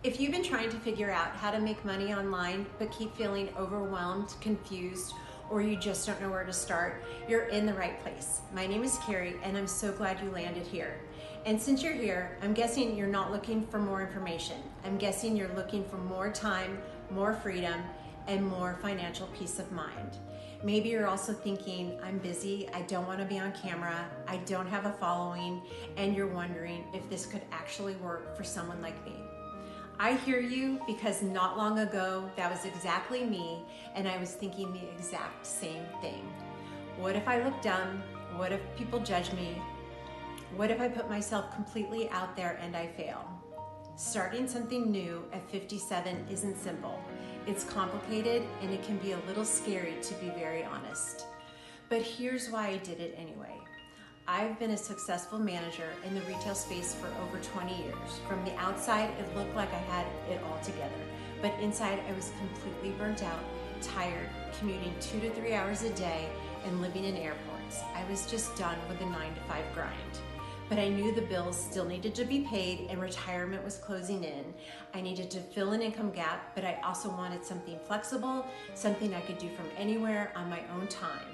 If you've been trying to figure out how to make money online but keep feeling overwhelmed, confused, or you just don't know where to start, you're in the right place. My name is Kari, and I'm so glad you landed here. And since you're here, I'm guessing you're not looking for more information. I'm guessing you're looking for more time, more freedom, and more financial peace of mind. Maybe you're also thinking, I'm busy, I don't want to be on camera, I don't have a following, and you're wondering if this could actually work for someone like me. I hear you, because not long ago, that was exactly me, and I was thinking the exact same thing. What if I look dumb? What if people judge me? What if I put myself completely out there and I fail? Starting something new at 57 isn't simple. It's complicated, and it can be a little scary, to be very honest. But here's why I did it anyway. I've been a successful manager in the retail space for over 20 years. From the outside, it looked like I had it all together, but inside I was completely burnt out, tired, commuting 2 to 3 hours a day and living in airports. I was just done with the 9-to-5 grind. But I knew the bills still needed to be paid and retirement was closing in. I needed to fill an income gap, but I also wanted something flexible, something I could do from anywhere on my own time.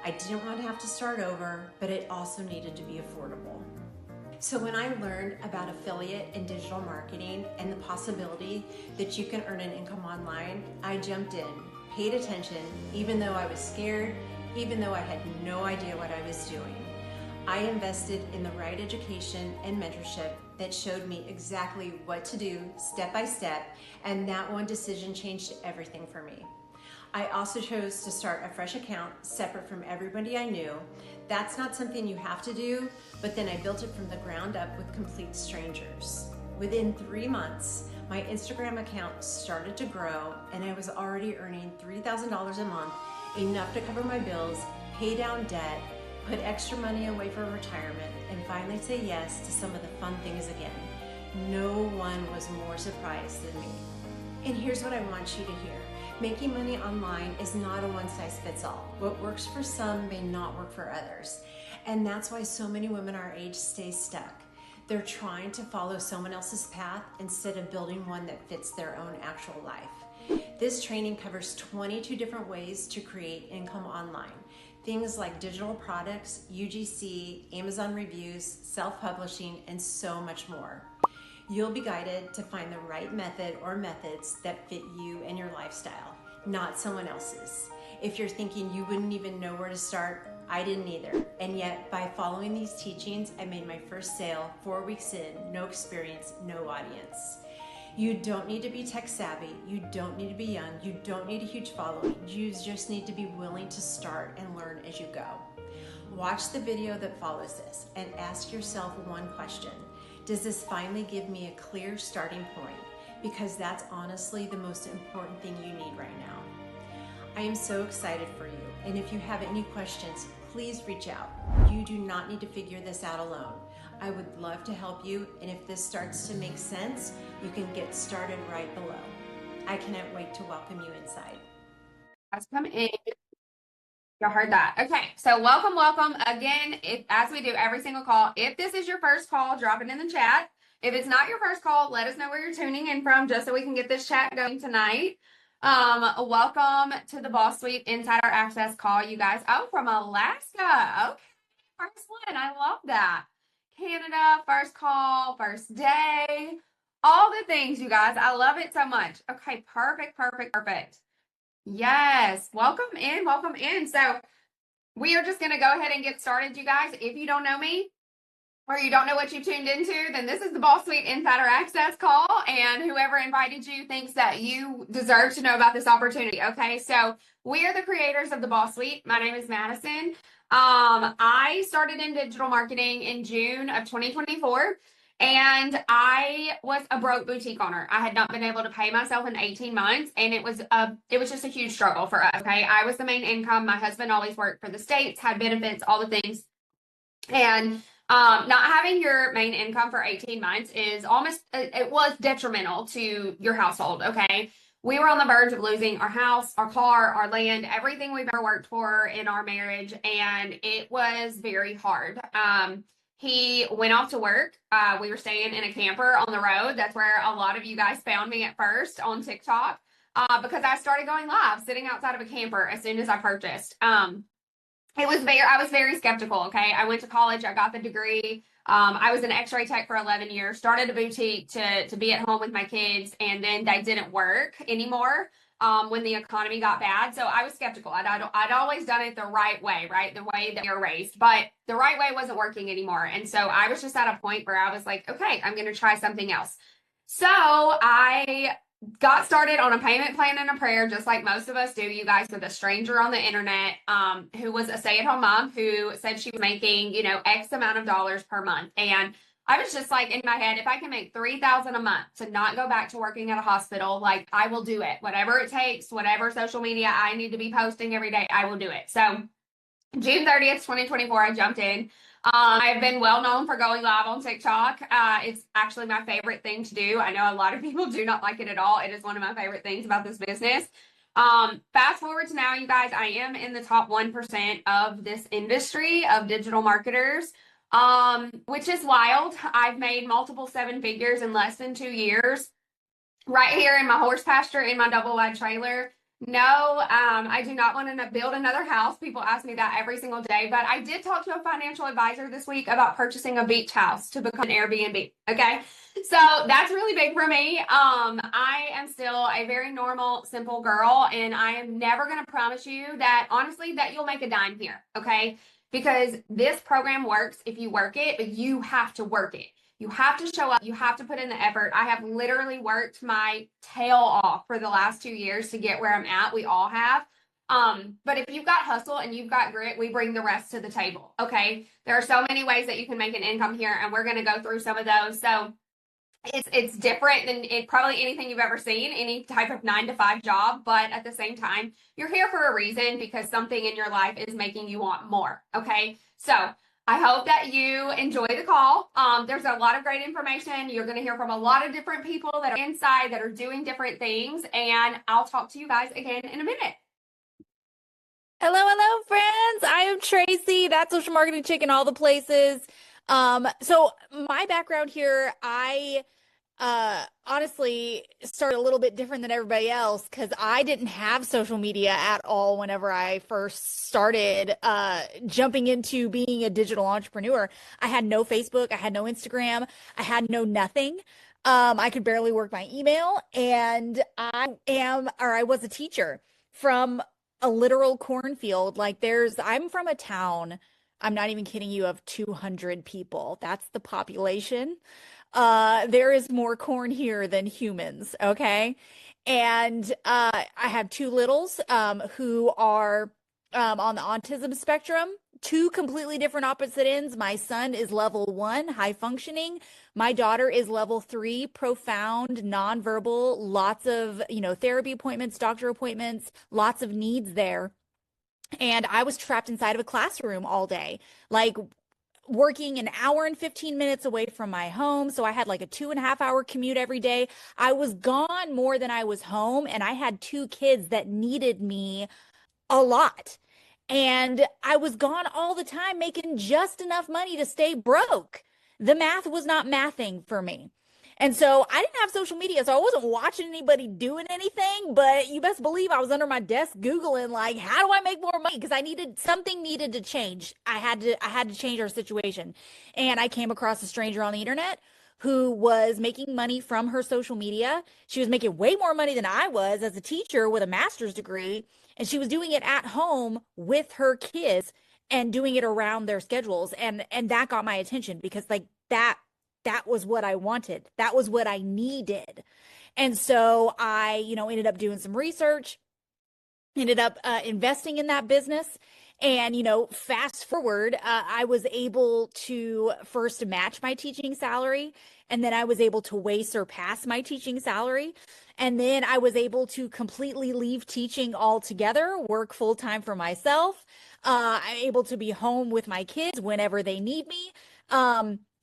I didn't want to have to start over, but it also needed to be affordable. So when I learned about affiliate and digital marketing and the possibility that you can earn an income online, I jumped in, paid attention, even though I was scared, even though I had no idea what I was doing. I invested in the right education and mentorship that showed me exactly what to do step by step, and that one decision changed everything for me. I also chose to start a fresh account separate from everybody I knew. That's not something you have to do, but then I built it from the ground up with complete strangers. Within 3 months, my Instagram account started to grow, and I was already earning $3,000 a month, enough to cover my bills, pay down debt, put extra money away for retirement, and finally say yes to some of the fun things again. No one was more surprised than me. And here's what I want you to hear. Making money online is not a one-size-fits-all. What works for some may not work for others. And that's why so many women our age stay stuck. They're trying to follow someone else's path instead of building one that fits their own actual life. This training covers 22 different ways to create income online. Things like digital products, UGC, Amazon reviews, self-publishing, and so much more. You'll be guided to find the right method or methods that fit you and your lifestyle, not someone else's. If you're thinking you wouldn't even know where to start, I didn't either. And yet, by following these teachings, I made my first sale 4 weeks in, no experience, no audience. You don't need to be tech savvy, you don't need to be young, you don't need a huge following, you just need to be willing to start and learn as you go. Watch the video that follows this and ask yourself one question. Does this finally give me a clear starting point? Because that's honestly the most important thing you need right now. I am so excited for you, and if you have any questions, please reach out. You do not need to figure this out alone. I would love to help you, and if this starts to make sense, you can get started right below. I cannot wait to welcome you inside. Guys, come in. Y'all heard that. Okay, so welcome again. As we do every single call, if this is your first call, drop it in the chat. If it's not your first call, let us know where you're tuning in from, just so we can get this chat going tonight. Welcome to the Boss Suite Insider Access call, you guys. Oh, from Alaska. Okay, first one. I love that. Canada, first call, first day, all the things, you guys. I love it so much. Okay, perfect. Yes, welcome in. So we are just going to go ahead and get started, you guys. If you don't know me or you don't know what you tuned into, then this is the Boss Suite Insider Access call, and whoever invited you thinks that you deserve to know about this opportunity. Okay, so we are the creators of the Boss Suite. My name is Madison. I started in digital marketing in June of 2024. And I was a broke boutique owner. I had not been able to pay myself in 18 months, and it was just a huge struggle for us. Okay, I was the main income. My husband always worked for the States, had benefits, all the things, and not having your main income for 18 months is it was detrimental to your household. Okay, we were on the verge of losing our house, our car, our land, everything we've ever worked for in our marriage, and it was very hard. he went off to work. We were staying in a camper on the road. That's where a lot of you guys found me at first on TikTok, because I started going live sitting outside of a camper as soon as I purchased. I was very skeptical. Okay. I went to college. I got the degree. I was an x-ray tech for 11 years, started a boutique to be at home with my kids. And then that didn't work anymore. When the economy got bad. So I was skeptical. I'd always done it the right way, right? The way that we were raised, but the right way wasn't working anymore. And so I was just at a point where I was like, okay, I'm going to try something else. So I got started on a payment plan and a prayer, just like most of us do, you guys, with a stranger on the internet, who was a stay-at-home mom who said she was making, X amount of dollars per month. And I was just like in my head, if I can make $3,000 a month to not go back to working at a hospital, like I will do it. Whatever it takes, whatever social media I need to be posting every day, I will do it. So June 30th, 2024, I jumped in. I've been well known for going live on TikTok. It's actually my favorite thing to do. I know a lot of people do not like it at all. It is one of my favorite things about this business. Fast forward to now, you guys, I am in the top 1% of this industry of digital marketers, which is wild. I've made multiple seven figures in less than 2 years right here in my horse pasture in my double wide trailer. No, I do not want to build another house. People ask me that every single day, but I did talk to a financial advisor this week about purchasing a beach house to become an Airbnb. Okay. So that's really big for me. I am still a very normal, simple girl, and I am never going to promise you that honestly that you'll make a dime here. Okay. Because this program works if you work it, but you have to work it. You have to show up. You have to put in the effort. I have literally worked my tail off for the last 2 years to get where I'm at. We all have. But if you've got hustle and you've got grit, we bring the rest to the table. Okay. There are so many ways that you can make an income here, and we're going to go through some of those. So it's different than probably anything you've ever seen, any type of 9-to-5 job. But at the same time, you're here for a reason, because something in your life is making you want more. Okay. So I hope that you enjoy the call. There's a lot of great information. You're going to hear from a lot of different people that are inside, that are doing different things. And I'll talk to you guys again in a minute. Hello, friends. I am Tracy, that social marketing chick in all the places. So my background here, I honestly started a little bit different than everybody else, because I didn't have social media at all whenever I first started jumping into being a digital entrepreneur. I had no Facebook, I had no Instagram, I had no nothing. I could barely work my email, and I was a teacher from a literal cornfield. I'm from a town, I'm not even kidding you, of 200 people. That's the population. There is more corn here than humans, okay? And I have two littles who are on the autism spectrum, two completely different opposite ends. My son is level 1, high functioning. My daughter is level 3, profound, nonverbal, lots of, therapy appointments, doctor appointments, lots of needs there. And I was trapped inside of a classroom all day, like working an hour and 15 minutes away from my home. So I had like a 2.5 hour commute every day. I was gone more than I was home. And I had two kids that needed me a lot. And I was gone all the time, making just enough money to stay broke. The math was not mathing for me. And so I didn't have social media, so I wasn't watching anybody doing anything, but you best believe I was under my desk Googling, like, how do I make more money? Because something needed to change. I had to change our situation. And I came across a stranger on the internet who was making money from her social media. She was making way more money than I was as a teacher with a master's degree. And she was doing it at home with her kids and doing it around their schedules. And that got my attention, because like that was what I wanted. That was what I needed. And so I, ended up doing some research, ended up investing in that business. And, fast forward, I was able to first match my teaching salary. And then I was able to way surpass my teaching salary. And then I was able to completely leave teaching altogether, work full time for myself. I'm able to be home with my kids whenever they need me.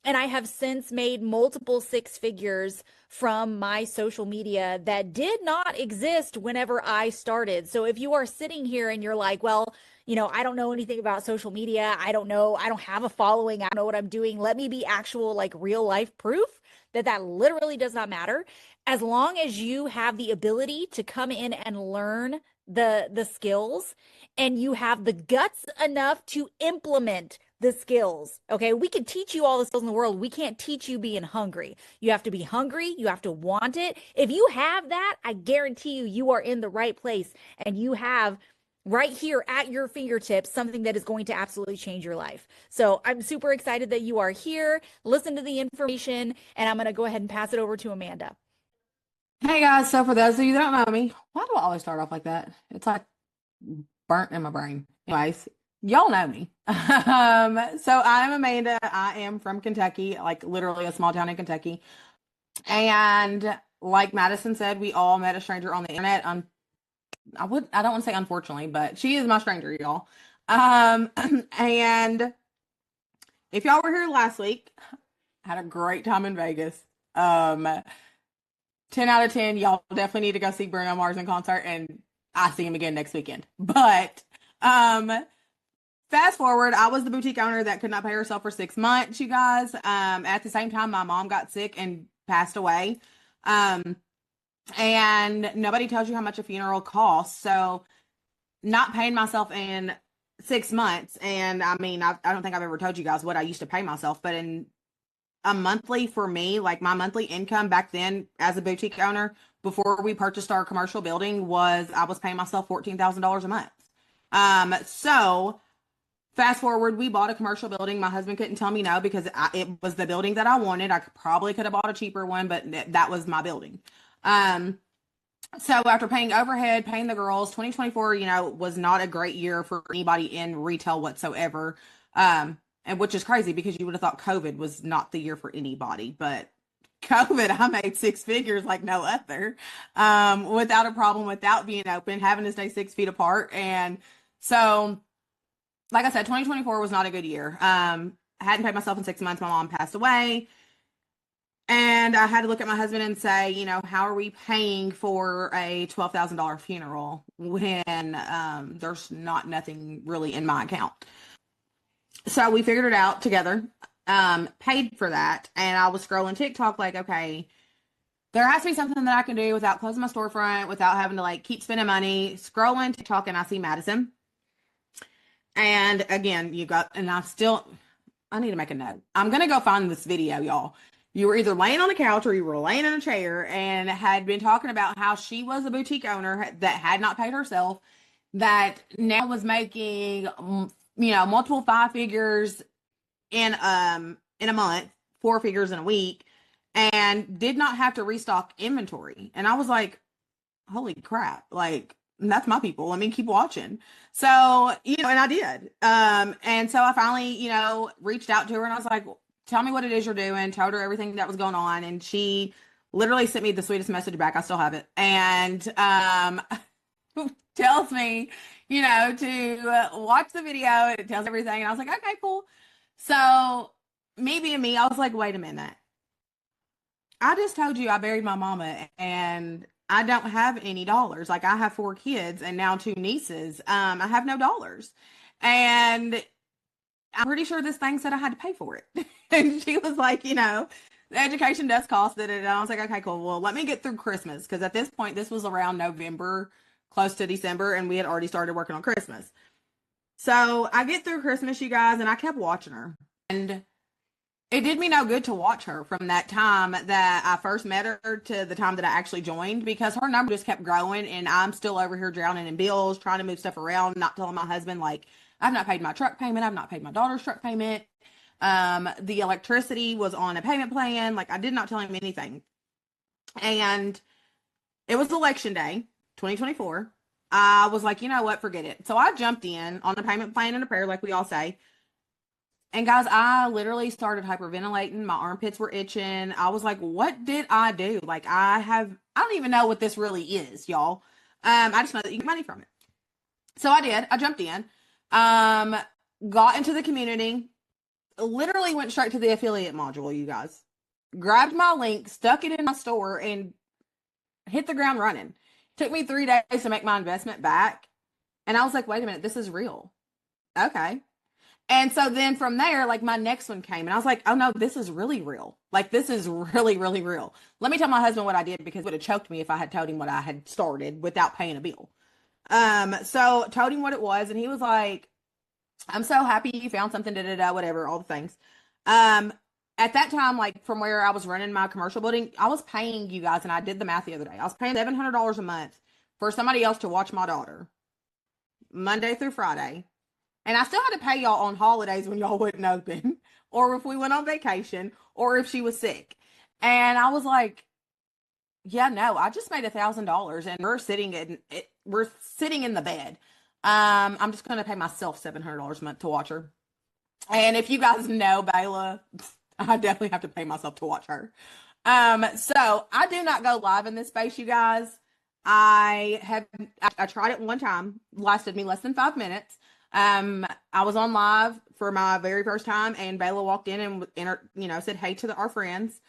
And I have since made multiple 6 figures from my social media that did not exist whenever I started. So if you are sitting here and you're like, well, I don't know anything about social media. I don't have a following. I don't know what I'm doing. Let me be actual, like, real life proof that literally does not matter. As long as you have the ability to come in and learn the skills, and you have the guts enough to implement the skills. Okay. We can teach you all the skills in the world. We can't teach you being hungry. You have to be hungry. You have to want it. If you have that, I guarantee you, you are in the right place, and you have right here at your fingertips something that is going to absolutely change your life. So I'm super excited that you are here. Listen to the information, and I'm going to go ahead and pass it over to Amanda. Hey guys, so for those of you that don't know me, why do I always start off like that? It's like burnt in my brain. Anyways, y'all know me. So I'm Amanda. I am from Kentucky, like literally a small town in Kentucky. And like Madison said, we all met a stranger on the internet. I don't want to say unfortunately, but she is my stranger, y'all. And if y'all were here last week, I had a great time in Vegas. 10 out of 10, y'all definitely need to go see Bruno Mars in concert, and I see him again next weekend. But fast forward, I was the boutique owner that could not pay herself for 6 months, you guys. At the same time, my mom got sick and passed away. And nobody tells you how much a funeral costs. So not paying myself in 6 months, and I mean, I don't think I've ever told you guys what I used to pay myself, but in a monthly for me, like my monthly income back then as a boutique owner before we purchased our commercial building I was paying myself $14,000 a month. So fast forward, we bought a commercial building. My husband couldn't tell me no because it was the building that I wanted. I probably could have bought a cheaper one, but that was my building. So after paying overhead, paying the girls, 2024, was not a great year for anybody in retail whatsoever. And which is crazy because you would have thought COVID was not the year for anybody, but COVID, I made 6 figures like no other, without a problem, without being open, having to stay 6 feet apart. And so, like I said, 2024 was not a good year. I hadn't paid myself in 6 months. My mom passed away. And I had to look at my husband and say, how are we paying for a $12,000 funeral when there's nothing really in my account? So we figured it out together, paid for that. And I was scrolling TikTok like, okay, there has to be something that I can do without closing my storefront, without having to like keep spending money. Scrolling TikTok and I see Madison. And again, I need to make a note. I'm going to go find this video, y'all. You were either laying on the couch or you were laying in a chair and had been talking about how she was a boutique owner that had not paid herself, that now was making multiple 5 figures in a month, 4 figures in a week, and did not have to restock inventory. And I was like, holy crap, like that's my people. Let me keep watching. So, and I did. And so I finally, reached out to her and I was like, tell me what it is you're doing. Told her everything that was going on. And she literally sent me the sweetest message back. I still have it. And tells me, to watch the video. It tells everything. And I was like, okay, cool. So me being me, I was like, wait a minute. I just told you I buried my mama and I don't have any dollars. Like I have 4 kids and now 2 nieces. I have no dollars. And I'm pretty sure this thing said I had to pay for it. And she was like, the education does cost it. And I was like, okay, cool. Well, let me get through Christmas. Because at this point, this was around November, close to December, and we had already started working on Christmas. So I get through Christmas, you guys, and I kept watching her. And it did me no good to watch her from that time that I first met her to the time that I actually joined, because her number just kept growing and I'm still over here drowning in bills, trying to move stuff around, not telling my husband, like, I've not paid my truck payment. I've not paid my daughter's truck payment. The electricity was on a payment plan. Like I did not tell him anything. And it was election day, 2024. I was like, you know what, forget it. So I jumped in on the payment plan and a prayer, like we all say. And guys, I literally started hyperventilating. My armpits were itching. I was like, what did I do? Like I don't even know what this really is, y'all. I just know that you get money from it. So I did. I jumped in, got into the community, literally went straight to the affiliate module, you guys. Grabbed my link, stuck it in my store, and hit the ground running. Took me 3 days to make my investment back. And I was like, wait a minute, this is real. okay. And so then from there, like my next one came and I was like, oh no, this is really real. Like this is really, really real. Let me tell my husband what I did because it would have choked me if I had told him what I had started without paying a bill. So told him what it was and he was like, I'm so happy you found something, whatever, all the things. At that time, like from where I was running my commercial building, I was paying you guys, and I did the math the other day. I was paying $700 a month for somebody else to watch my daughter Monday through Friday. And I still had to pay y'all on holidays when y'all wouldn't open, or if we went on vacation, or if she was sick. And I was like, yeah, no, I just made $1,000 and we're sitting in the bed. I'm just gonna pay myself $700 a month to watch her. And if you guys know Bayla, I definitely have to pay myself to watch her. So I do not go live in this space, you guys. I tried it one time, lasted me less than 5 minutes. I was on live for my very first time, and Bayla walked in and said hey to our friends,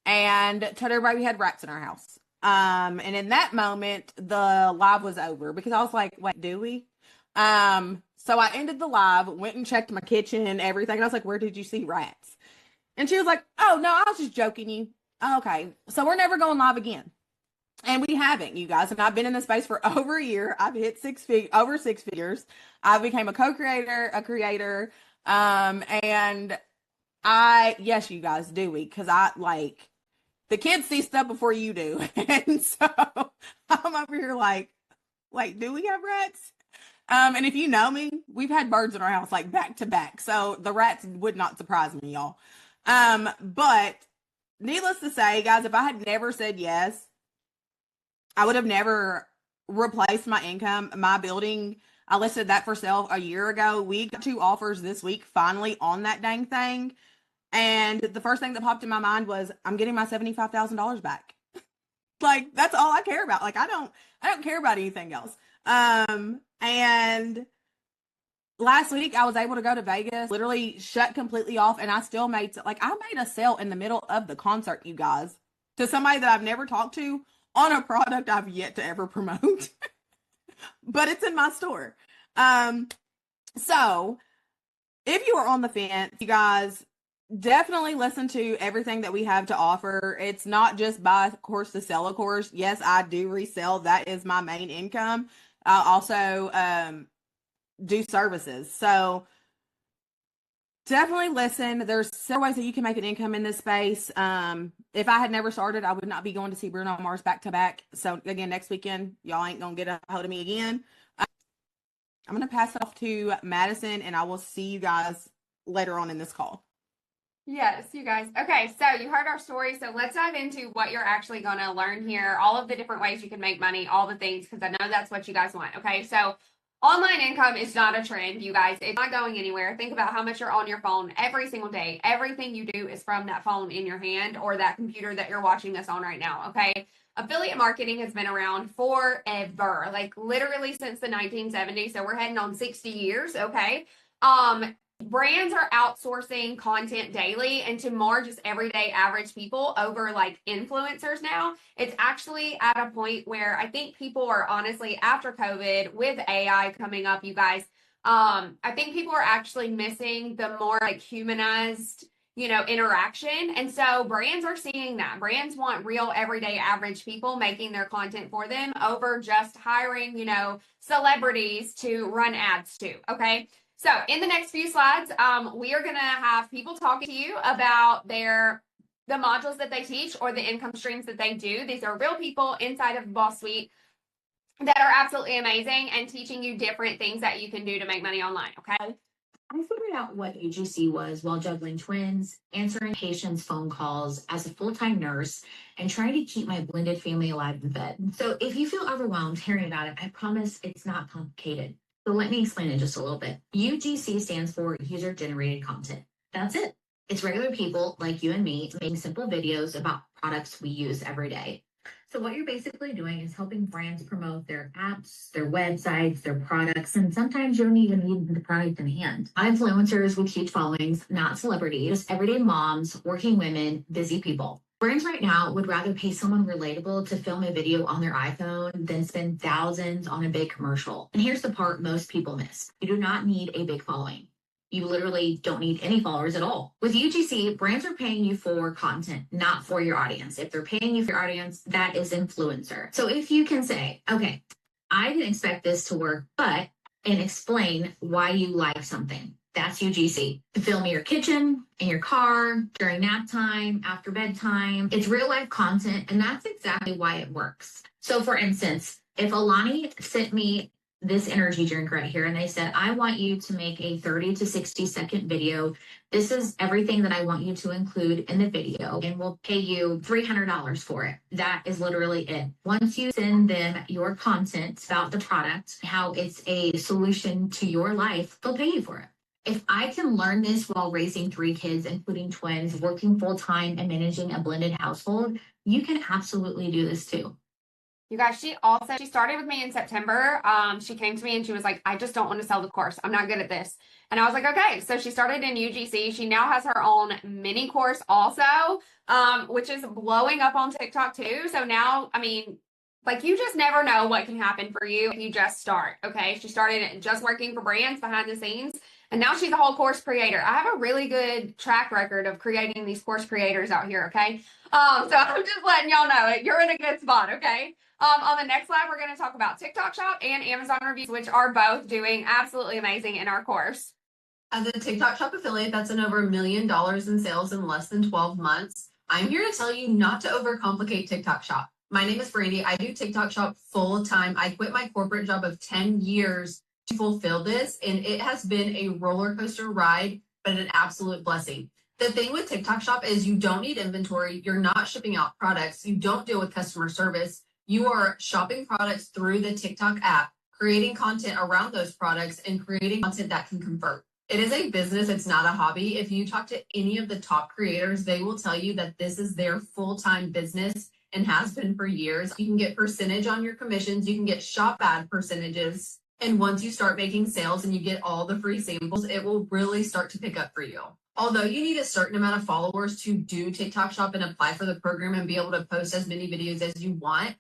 and told everybody we had rats in our house. And in that moment, the live was over because I was like, wait, do we? So I ended the live, went and checked my kitchen and everything. And I was like, where did you see rats? And she was like, oh, no, I was just joking you. Okay. So we're never going live again. And we haven't, you guys. And I've been in this space for over a year. I've hit over six figures. I became a co-creator, a creator. And yes, you guys, do we? Because the kids see stuff before you do. And so I'm over here like, wait, do we have rats? And if you know me, we've had birds in our house like back to back. So the rats would not surprise me, y'all. But needless to say, guys, if I had never said yes, I would have never replaced my income. My building, I listed that for sale a year ago. We got 2 offers this week finally on that dang thing. And the first thing that popped in my mind was I'm getting my $75,000 back. Like that's all I care about. Like I don't care about anything else. And last week I was able to go to Vegas, literally shut completely off. And I still I made a sale in the middle of the concert, you guys, to somebody that I've never talked to on a product I've yet to ever promote, but it's in my store. So if you are on the fence, you guys definitely listen to everything that we have to offer. It's not just buy a course to sell a course. Yes, I do resell. That is my main income. I also do services. So definitely listen. There's several ways that you can make an income in this space. If I had never started, I would not be going to see Bruno Mars back to back. So again, next weekend, y'all ain't going to get a hold of me again. I'm going to pass it off to Madison, and I will see you guys later on in this call. Yes, you guys. Okay, so you heard our story. So let's dive into what you're actually going to learn here, all of the different ways you can make money, all the things, because I know that's what you guys want. Okay, so online income is not a trend, you guys. It's not going anywhere. Think about how much you're on your phone every single day. Everything you do is from that phone in your hand or that computer that you're watching this on right now, okay? Affiliate marketing has been around forever, like literally since the 1970s. So we're heading on 60 years, okay? Brands are outsourcing content daily and to more just everyday average people over like influencers now. It's actually at a point where I think people are honestly, after COVID with AI coming up, you guys, I think people are actually missing the more like humanized, interaction. And so brands are seeing that. Brands want real everyday average people making their content for them over just hiring, celebrities to run ads to. Okay. So in the next few slides, we are going to have people talking to you about the modules that they teach or the income streams that they do. These are real people inside of Boss Suite that are absolutely amazing and teaching you different things that you can do to make money online. Okay. I figured out what UGC was while juggling twins, answering patients' phone calls as a full-time nurse, and trying to keep my blended family alive and fed. So if you feel overwhelmed hearing about it, I promise it's not complicated. So let me explain it just a little bit. UGC stands for user-generated content. That's it. It's regular people like you and me making simple videos about products we use every day. So what you're basically doing is helping brands promote their apps, their websites, their products, and sometimes you don't even need the product in hand. Influencers with huge followings, not celebrities, just everyday moms, working women, busy people. Brands right now would rather pay someone relatable to film a video on their iPhone than spend thousands on a big commercial. And here's the part most people miss. You do not need a big following. You literally don't need any followers at all. With UGC, brands are paying you for content, not for your audience. If they're paying you for your audience, that is influencer. So if you can say, okay, I didn't expect this to work, but, and explain why you like something. That's UGC. To film your kitchen, in your car, during nap time, after bedtime. It's real life content, and that's exactly why it works. So for instance, if Alani sent me this energy drink right here, and they said, I want you to make a 30 to 60-second video. This is everything that I want you to include in the video, and we'll pay you $300 for it. That is literally it. Once you send them your content about the product, how it's a solution to your life, they'll pay you for it. If I can learn this while raising 3 kids, including twins, working full time and managing a blended household, you can absolutely do this too. You guys, she started with me in September. She came to me and she was like, I just don't want to sell the course. I'm not good at this. And I was like, okay. So she started in UGC. She now has her own mini course also, which is blowing up on TikTok too. So now, I mean, like, you just never know what can happen for you if you just start. Okay. She started just working for brands behind the scenes. And now she's a whole course creator. I have a really good track record of creating these course creators out here, okay? So I'm just letting y'all know it. You're in a good spot, okay? On the next slide, we're going to talk about TikTok Shop and Amazon reviews, which are both doing absolutely amazing in our course. As a TikTok Shop affiliate that's in over $1 million in sales in less than 12 months, I'm here to tell you not to overcomplicate TikTok Shop. My name is Brandy. I do TikTok Shop full time. I quit my corporate job of 10 years to fulfill this, and it has been a roller coaster ride, but an absolute blessing. The thing with TikTok Shop is you don't need inventory. You're not shipping out products. You don't deal with customer service. You are shopping products through the TikTok app, creating content around those products, and creating content that can convert. It is a business. It's not a hobby. If you talk to any of the top creators, they will tell you that this is their full-time business and has been for years. You can get percentage on your commissions. You can get shop ad percentages. And once you start making sales and you get all the free samples, it will really start to pick up for you. Although you need a certain amount of followers to do TikTok Shop and apply for the program and be able to post as many videos as you want,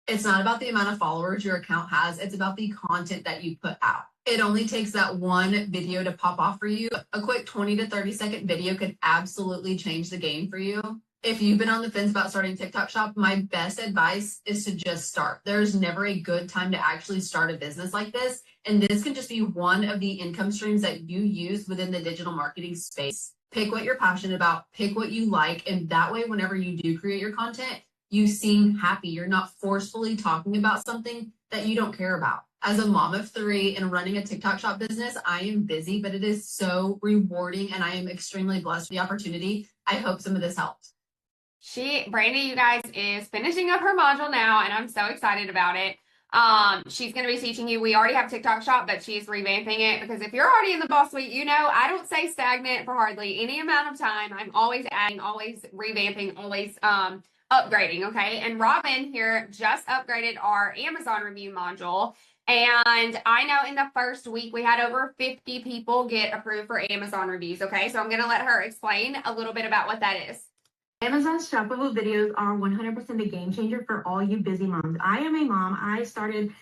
it's not about the amount of followers your account has. It's about the content that you put out. It only takes that one video to pop off for you. A quick 20 to 30-second video could absolutely change the game for you. If you've been on the fence about starting TikTok Shop, my best advice is to just start. There's never a good time to actually start a business like this. And this can just be one of the income streams that you use within the digital marketing space. Pick what you're passionate about, pick what you like. And that way, whenever you do create your content, you seem happy. You're not forcefully talking about something that you don't care about. As a mom of 3 and running a TikTok Shop business, I am busy, but it is so rewarding and I am extremely blessed with the opportunity. I hope some of this helped. Brandy, you guys, is finishing up her module now, and I'm so excited about it. She's going to be teaching you. We already have TikTok Shop, but she's revamping it because if you're already in the Boss Suite, you know I don't stay stagnant for hardly any amount of time. I'm always adding, always revamping, always upgrading, okay? And Robin here just upgraded our Amazon review module. And I know in the first week we had over 50 people get approved for Amazon reviews, okay? So I'm going to let her explain a little bit about what that is. Amazon's shoppable videos are 100% a game changer for all you busy moms. I am a mom. I started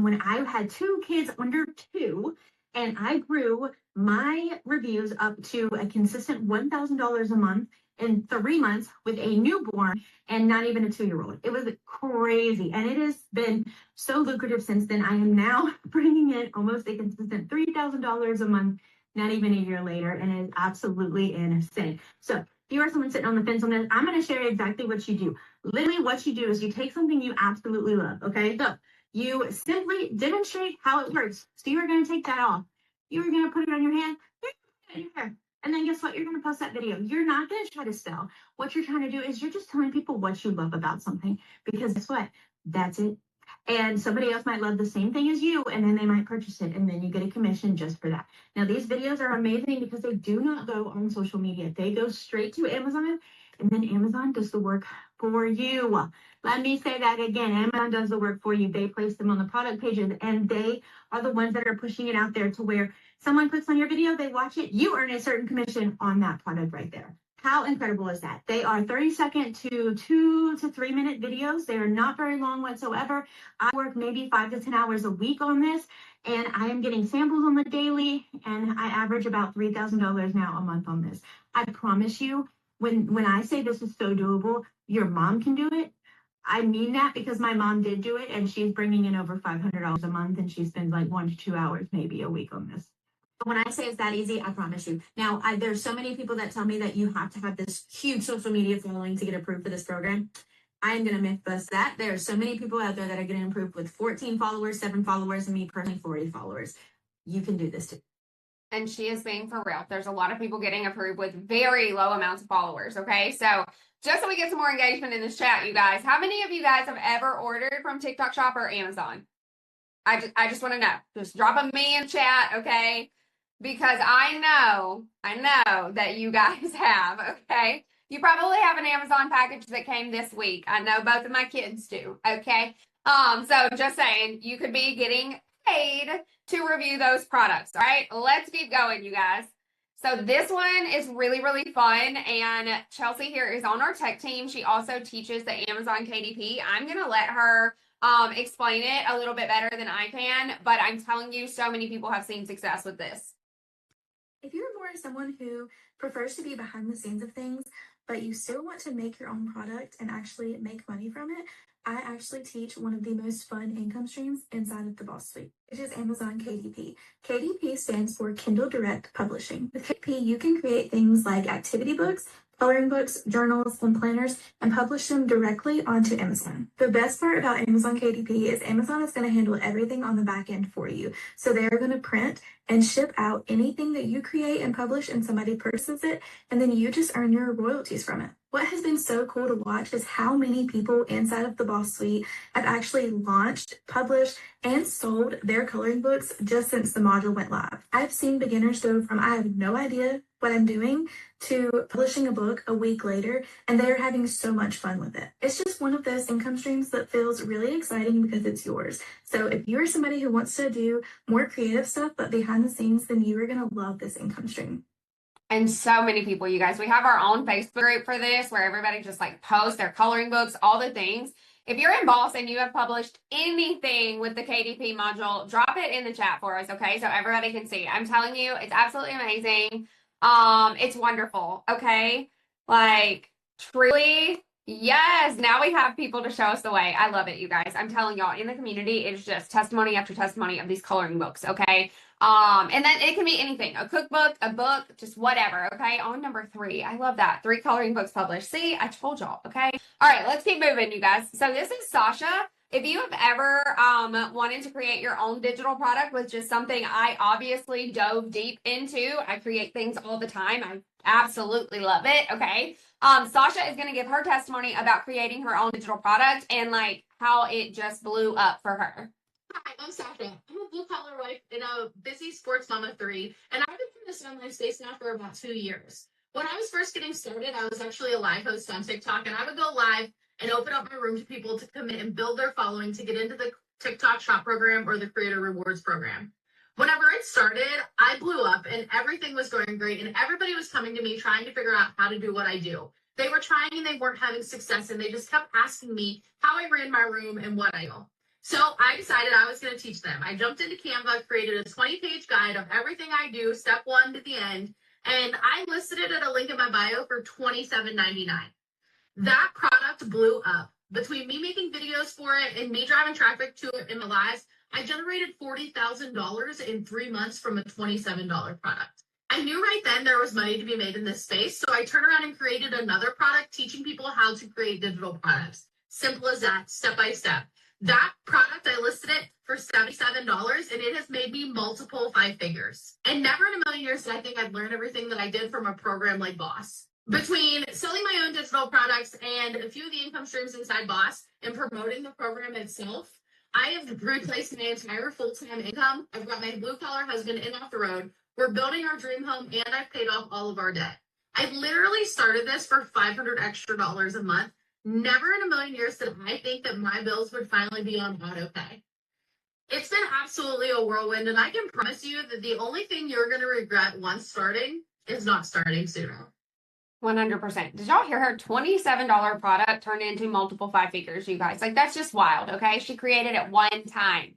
when I had 2 kids under 2, and I grew my reviews up to a consistent $1,000 a month in 3 months with a newborn and not even a 2-year-old. It was crazy, and it has been so lucrative since then. I am now bringing in almost a consistent $3,000 a month, not even a year later, and it is absolutely insane. So if you are someone sitting on the fence on this, I'm going to share exactly what you do. Literally what you do is you take something you absolutely love, okay? So you simply demonstrate how it works. So you are going to take that off. You are going to put it on your hand, and then guess what? You're going to post that video. You're not going to try to sell. What you're trying to do is you're just telling people what you love about something, because guess what? That's it. And somebody else might love the same thing as you, and then they might purchase it, and then you get a commission just for that. Now, these videos are amazing because they do not go on social media. They go straight to Amazon, and then Amazon does the work for you. Let me say that again. Amazon does the work for you. They place them on the product pages, and they are the ones that are pushing it out there to where someone clicks on your video, they watch it, you earn a certain commission on that product right there. How incredible is that? They are 30-second to 2 to 3 minute videos. They are not very long whatsoever. I work maybe 5 to 10 hours a week on this, and I am getting samples on the daily, and I average about $3,000 now a month on this. I promise you, when I say this is so doable, your mom can do it. I mean that because my mom did do it, and she's bringing in over $500 a month, and she spends like 1 to 2 hours maybe a week on this. When I say it's that easy, I promise you. Now, there's so many people that tell me that you have to have this huge social media following to get approved for this program. I am going to myth bust that. There are so many people out there that are getting approved with 14 followers, 7 followers, and me personally 40 followers. You can do this too. And she is being for real. There's a lot of people getting approved with very low amounts of followers. Okay. So just so we get some more engagement in this chat, you guys, how many of you guys have ever ordered from TikTok Shop or Amazon? I just want to know. Just drop a me in chat. Okay. Because I know that you guys have, okay? You probably have an Amazon package that came this week. I know both of my kids do, okay? So just saying, you could be getting paid to review those products, all right? Let's keep going, you guys. So this one is really, really fun, and Chelsea here is on our tech team. She also teaches the Amazon KDP. I'm going to let her explain it a little bit better than I can, but I'm telling you, so many people have seen success with this. If you're more someone who prefers to be behind the scenes of things, but you still want to make your own product and actually make money from it, I actually teach one of the most fun income streams inside of the Boss Suite, which is Amazon KDP. KDP stands for Kindle Direct Publishing. With KDP, you can create things like activity books, coloring books, journals, and planners, and publish them directly onto Amazon. The best part about Amazon KDP is Amazon is going to handle everything on the back end for you. So they're going to print and ship out anything that you create and publish, and somebody purchases it, and then you just earn your royalties from it. What has been so cool to watch is how many people inside of the Boss Suite have actually launched, published, and sold their coloring books just since the module went live. I've seen beginners go from I have no idea what I'm doing to publishing a book a week later, and they're having so much fun with it. It's just one of those income streams that feels really exciting because it's yours. So if you're somebody who wants to do more creative stuff but behind the scenes, then you are going to love this income stream. And so many people, you guys, we have our own Facebook group for this where everybody just like posts their coloring books, all the things. If you're in Boss and you have published anything with the KDP module, drop it in the chat for us, okay? So everybody can see. I'm telling you, it's absolutely amazing. It's wonderful, okay? Like, truly, yes. Now we have people to show us the way. I love it, you guys. I'm telling y'all, in the community, it's just testimony after testimony of these coloring books, okay? And then it can be anything, a cookbook, a book, just whatever, okay? On number 3, I love that. 3 coloring books published. See, I told y'all, okay? All right, let's keep moving, you guys. So this is Sasha. If you have ever wanted to create your own digital product, which is something I obviously dove deep into, I create things all the time. I absolutely love it, okay? Sasha is going to give her testimony about creating her own digital product and like how it just blew up for her. Hi, I'm Sasha. I'm a blue-collar wife and a busy sports mama 3, and I've been in this online space now for about 2 years. When I was first getting started, I was actually a live host on TikTok, and I would go live and open up my room to people to come in and build their following to get into the TikTok Shop program or the Creator Rewards program. Whenever it started, I blew up, and everything was going great, and everybody was coming to me trying to figure out how to do what I do. They were trying, and they weren't having success, and they just kept asking me how I ran my room and what I do. So I decided I was going to teach them. I jumped into Canva, created a 20-page guide of everything I do, step 1 to the end, and I listed it at a link in my bio for $27.99. That product blew up. Between me making videos for it and me driving traffic to it in my lives, I generated $40,000 in 3 months from a $27 product. I knew right then there was money to be made in this space, so I turned around and created another product teaching people how to create digital products. Simple as that, step by step. That product, I listed it for $77, and it has made me multiple 5 figures. And never in a million years did I think I'd learn everything that I did from a program like Boss. Between selling my own digital products and a few of the income streams inside Boss and promoting the program itself, I have replaced my entire full-time income. I've got my blue-collar husband in off the road. We're building our dream home, and I've paid off all of our debt. I literally started this for $500 extra a month. Never in a million years did I think that my bills would finally be on auto pay. It's been absolutely a whirlwind, and I can promise you that the only thing you're going to regret once starting is not starting sooner. 100%. Did y'all hear her? $27 product turned into multiple 5 figures, you guys. Like, that's just wild, okay? She created it one time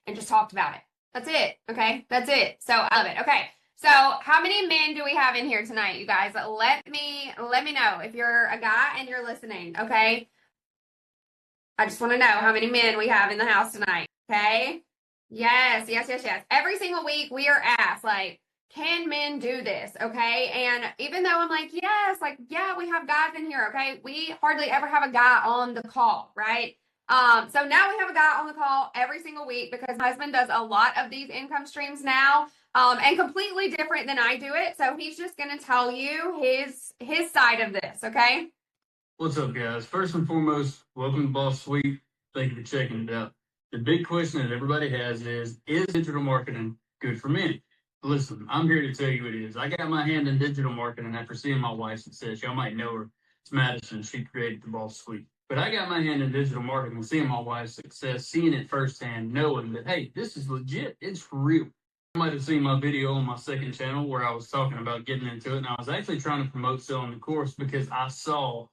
and just talked about it. That's it, okay? That's it. So I love it. Okay. So how many men do we have in here tonight, you guys? Let me know if you're a guy and you're listening, okay? I just want to know how many men we have in the house tonight, okay? Yes. Every single week we are asked, like, can men do this, okay? And even though I'm like, yes, like, yeah, we have guys in here, okay? We hardly ever have a guy on the call, right? So now we have a guy on the call every single week because my husband does a lot of these income streams now, and completely different than I do it. So he's just going to tell you his side of this, okay? What's up, guys? First and foremost, welcome to Boss Suite. Thank you for checking it out. The big question that everybody has is digital marketing good for men? Listen, I'm here to tell you it is. I got my hand in digital marketing after seeing my wife's success. Y'all might know her. It's Madison. She created the Boss Suite. But I got my hand in digital marketing, seeing my wife's success, seeing it firsthand, knowing that, hey, this is legit. It's real. You might have seen my video on my second channel where I was talking about getting into it. And I was actually trying to promote selling the course because I saw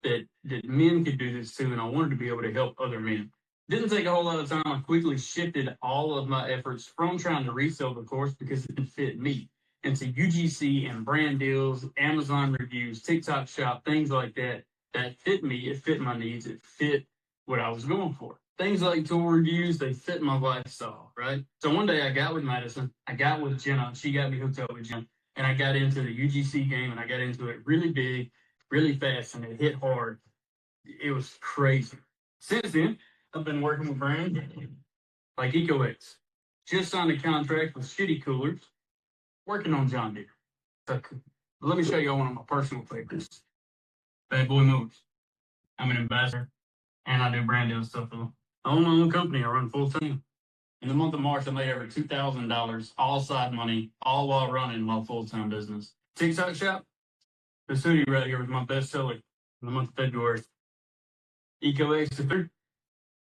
that men could do this too, and I wanted to be able to help other men. Didn't take a whole lot of time. I quickly shifted all of my efforts from trying to resell the course because it didn't fit me into UGC and brand deals, Amazon reviews, TikTok shop, things like that. That fit me. It fit my needs. It fit what I was going for. Things like tour reviews, they fit my lifestyle, right? So one day I got with Madison. I got with Jenna. She got me hooked up with Jenna. And I got into the UGC game, and I got into it really big, really fast, and it hit hard. It was crazy. Since then, I've been working with brands like EcoX. Just signed a contract with Shitty Coolers, working on John Deere. So, let me show you one of my personal favorites. Bad Boy Moves. I'm an ambassador, and I do brand deal stuff for them. I own my own company. I run full time. In the month of March, I made over $2,000, all side money, all while running my full-time business. TikTok shop. This hoodie right here was my bestseller in the month of February. EcoX,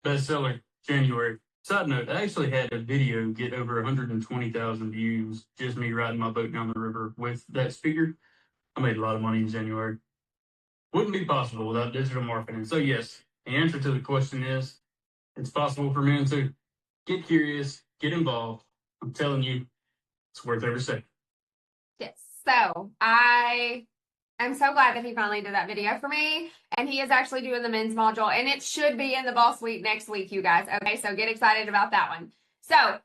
bestseller, January. Side note, I actually had a video get over 120,000 views, just me riding my boat down the river with that speaker. I made a lot of money in January. Wouldn't be possible without digital marketing. So yes, the answer to the question is, it's possible for men to get curious, get involved. I'm telling you, it's worth every second. Yes. So I'm so glad that he finally did that video for me, and he is actually doing the men's module, and it should be in the Boss Suite next week, you guys. Okay, so get excited about that one. So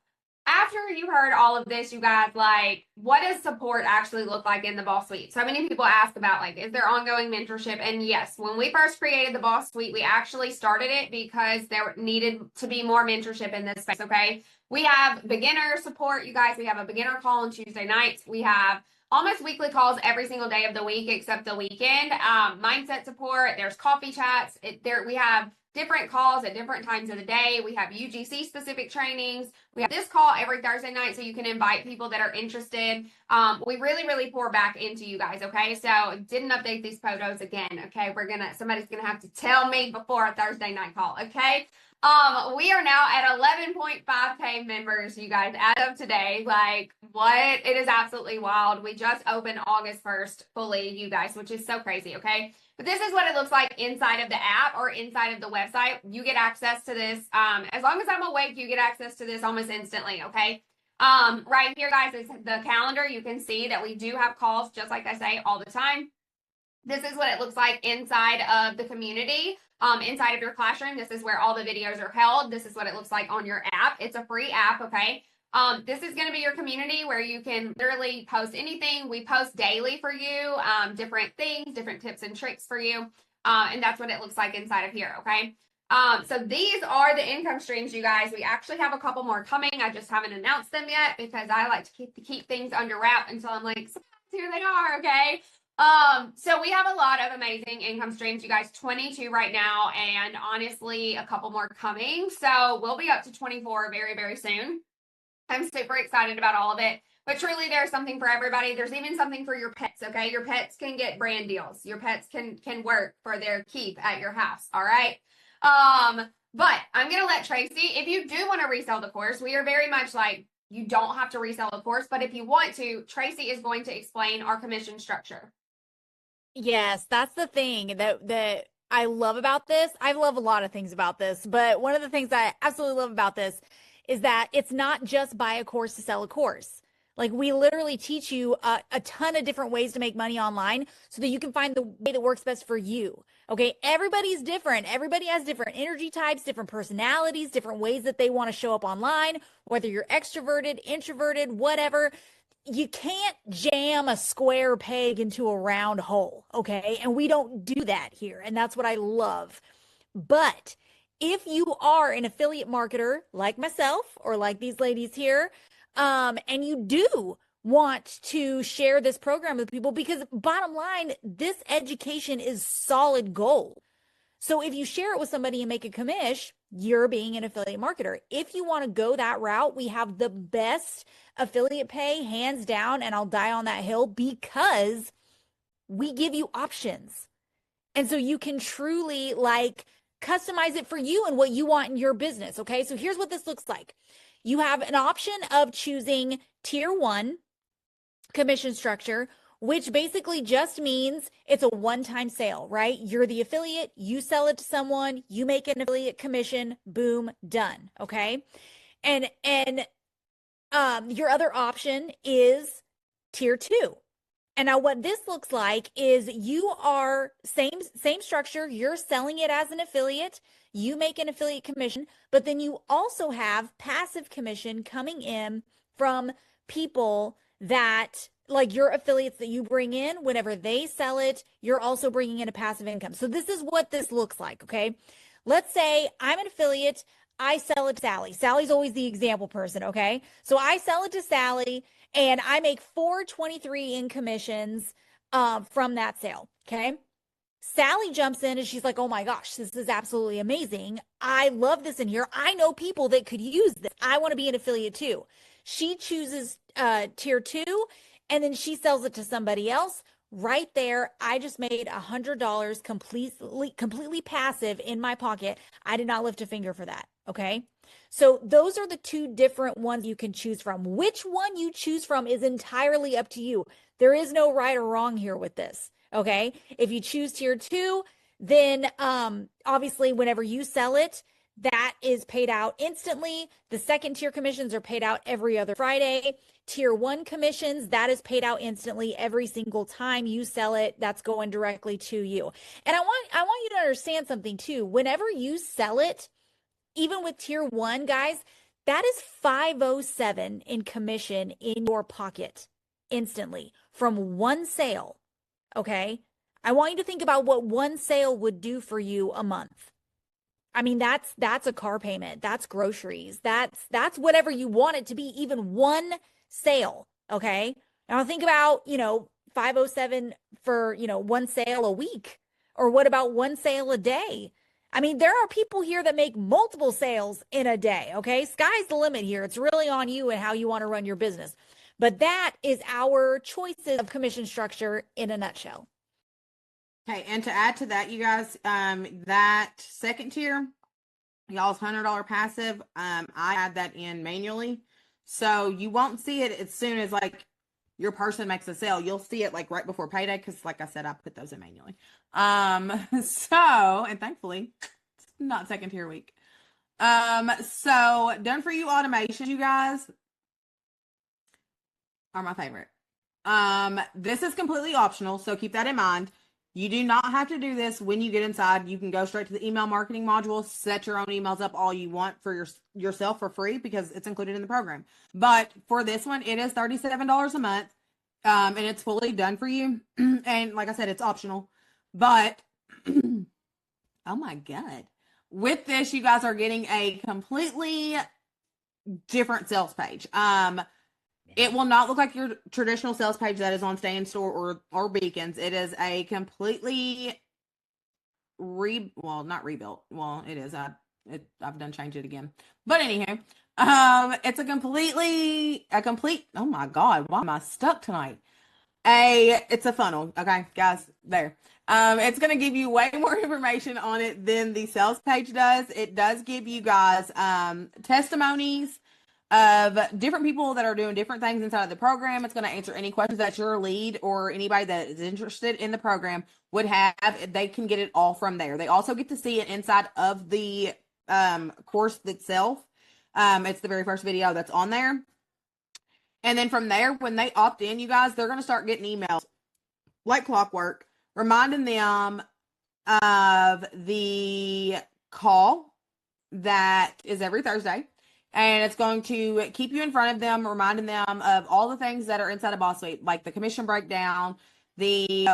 after you heard all of this, you guys, like, what does support actually look like in the Boss Suite? So many people ask about, like, is there ongoing mentorship? And yes, when we first created the Boss Suite, we actually started it because there needed to be more mentorship in this space, okay? We have beginner support, you guys. We have a beginner call on Tuesday nights. We have almost weekly calls every single day of the week except the weekend. Mindset support. There's coffee chats. We have different calls at different times of the day. We have UGC specific trainings. We have this call every Thursday night so you can invite people that are interested. We really pour back into you guys, okay? So didn't update these photos again, okay? Somebody's gonna have to tell me before a Thursday night call, okay? We are now at 11.5K members, you guys, as of today. Like, what? It is absolutely wild. We just opened August 1st fully, you guys, which is so crazy, okay? But this is what it looks like inside of the app or inside of the website. You get access to this. As long as I'm awake, you get access to this almost instantly, okay? Right here, guys, is the calendar. You can see that we do have calls, just like I say, all the time. This is what it looks like inside of the community. Inside of your classroom, this is where all the videos are held. This is what it looks like on your app. It's a free app, okay? This is going to be your community where you can literally post anything. We post daily for you, different things, different tips and tricks for you. And that's what it looks like inside of here, okay? So these are the income streams, you guys. We actually have a couple more coming. I just haven't announced them yet because I like to keep things under wrap until I'm like, here they are, okay? So we have a lot of amazing income streams, you guys, 22 right now, and honestly, a couple more coming. So we'll be up to 24 very soon. I'm super excited about all of it, but truly there's something for everybody. There's even something for your pets, okay? Your pets can get brand deals. Your pets can work for their keep at your house, all right? But I'm going to let Tracy, if you do want to resell the course, we are very much like, you don't have to resell the course, but if you want to, Tracy is going to explain our commission structure. Yes, that's the thing that I love about this. I love a lot of things about this, but one of the things I absolutely love about this is that it's not just buy a course to sell a course. Like we literally teach you a ton of different ways to make money online so that you can find the way that works best for you. Okay, everybody's different. Everybody has different energy types, different personalities, different ways that they want to show up online, whether you're extroverted, introverted, whatever. You can't jam a square peg into a round hole, okay? And we don't do that here. And that's what I love. But if you are an affiliate marketer like myself or like these ladies here, and you do want to share this program with people, because bottom line, this education is solid gold. So if you share it with somebody and make a commish, you're being an affiliate marketer. If you want to go that route, we have the best affiliate pay, hands down, and I'll die on that hill because we give you options. And so you can truly like customize it for you and what you want in your business. Okay. So here's what this looks like. You have an option of choosing tier 1 commission structure, which basically just means it's a one-time sale, right? You're the affiliate, you sell it to someone, you make an affiliate commission, boom, done. Okay. And your other option is tier 2. And now what this looks like is you are same structure, you're selling it as an affiliate, you make an affiliate commission, but then you also have passive commission coming in from people that like your affiliates that you bring in. Whenever they sell it, you're also bringing in a passive income. So this is what this looks like, okay? Let's say I'm an affiliate, I sell it to Sally. Sally's always the example person, okay? So I sell it to Sally and I make $423 in commissions from that sale, okay? Sally jumps in and she's like, oh my gosh, this is absolutely amazing. I love this in here. I know people that could use this. I want to be an affiliate too. She chooses tier 2 and then she sells it to somebody else. Right there, I just made $100 completely passive in my pocket. I did not lift a finger for that, okay? So those are the two different ones you can choose from. Which one you choose from is entirely up to you. There is no right or wrong here with this, okay? If you choose tier 2, then obviously whenever you sell it, that is paid out instantly. The second tier commissions are paid out every other Friday. Tier 1 commissions, that is paid out instantly every single time you sell it. That's going directly to you. And I want you to understand something too. Whenever you sell it, even with tier 1, guys, that is $507 in commission in your pocket instantly from one sale. Okay? I want you to think about what one sale would do for you a month. I mean, that's a car payment. That's groceries. That's whatever you want it to be, even one sale. Okay. Now think about, 507 for, one sale a week, or what about one sale a day? I mean, there are people here that make multiple sales in a day. Okay. Sky's the limit here. It's really on you and how you want to run your business. But that is our choices of commission structure in a nutshell. Okay, and to add to that, you guys, that second tier, y'all's $100 passive, I add that in manually. So you won't see it as soon as like your person makes a sale. You'll see it like right before payday because like I said, I put those in manually. And thankfully, it's not second tier week. So done for you automation, you guys are my favorite. This is completely optional, so keep that in mind. You do not have to do this when you get inside. You can go straight to the email marketing module, set your own emails up all you want for yourself for free because it's included in the program. But for this one, it is $37 a month, and it's fully done for you. And like I said, it's optional. But, oh my God. With this, you guys are getting a completely different sales page. It will not look like your traditional sales page that is on Stay in Store or Beacons. It is a completely not rebuilt. Well, it is. I've done change it again. But anyhow, it's a complete. Oh my God, why am I stuck tonight? It's a funnel. Okay, guys, there. It's going to give you way more information on it than the sales page does. It does give you guys testimonies. of different people that are doing different things inside of the program. It's going to answer any questions that your lead or anybody that is interested in the program would have. They can get it all from there. They also get to see it inside of the course itself. It's the very first video that's on there. And then from there, when they opt in, you guys, they're going to start getting emails like clockwork, reminding them of the call that is every Thursday. And it's going to keep you in front of them, reminding them of all the things that are inside of Boss Suite, like the commission breakdown, the,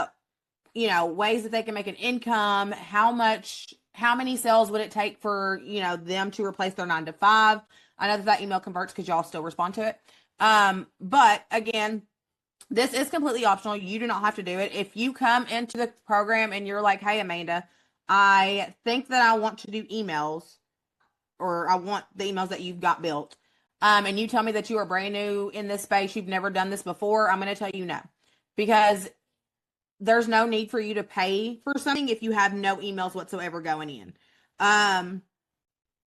ways that they can make an income, how many sales would it take for, them to replace their 9 to 5. I know that email converts because y'all still respond to it. But again, this is completely optional. You do not have to do it. If you come into the program and you're like, hey, Amanda, I think that I want to do emails, or I want the emails that you've got built, and you tell me that you are brand new in this space, you've never done this before, I'm going to tell you no. Because there's no need for you to pay for something if you have no emails whatsoever going in.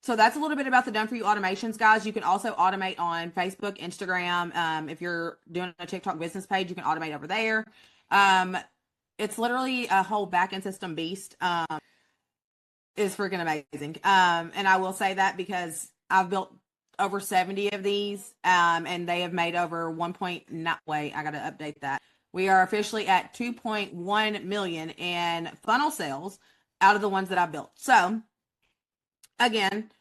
So that's a little bit about the done for you automations, guys. You can also automate on Facebook, Instagram. If you're doing a TikTok business page, you can automate over there. It's literally a whole backend system beast. Is freaking amazing. And I will say that because I've built over 70 of these, and they have made over I got to update that. We are officially at 2.1 million in funnel sales out of the ones that I built. So again,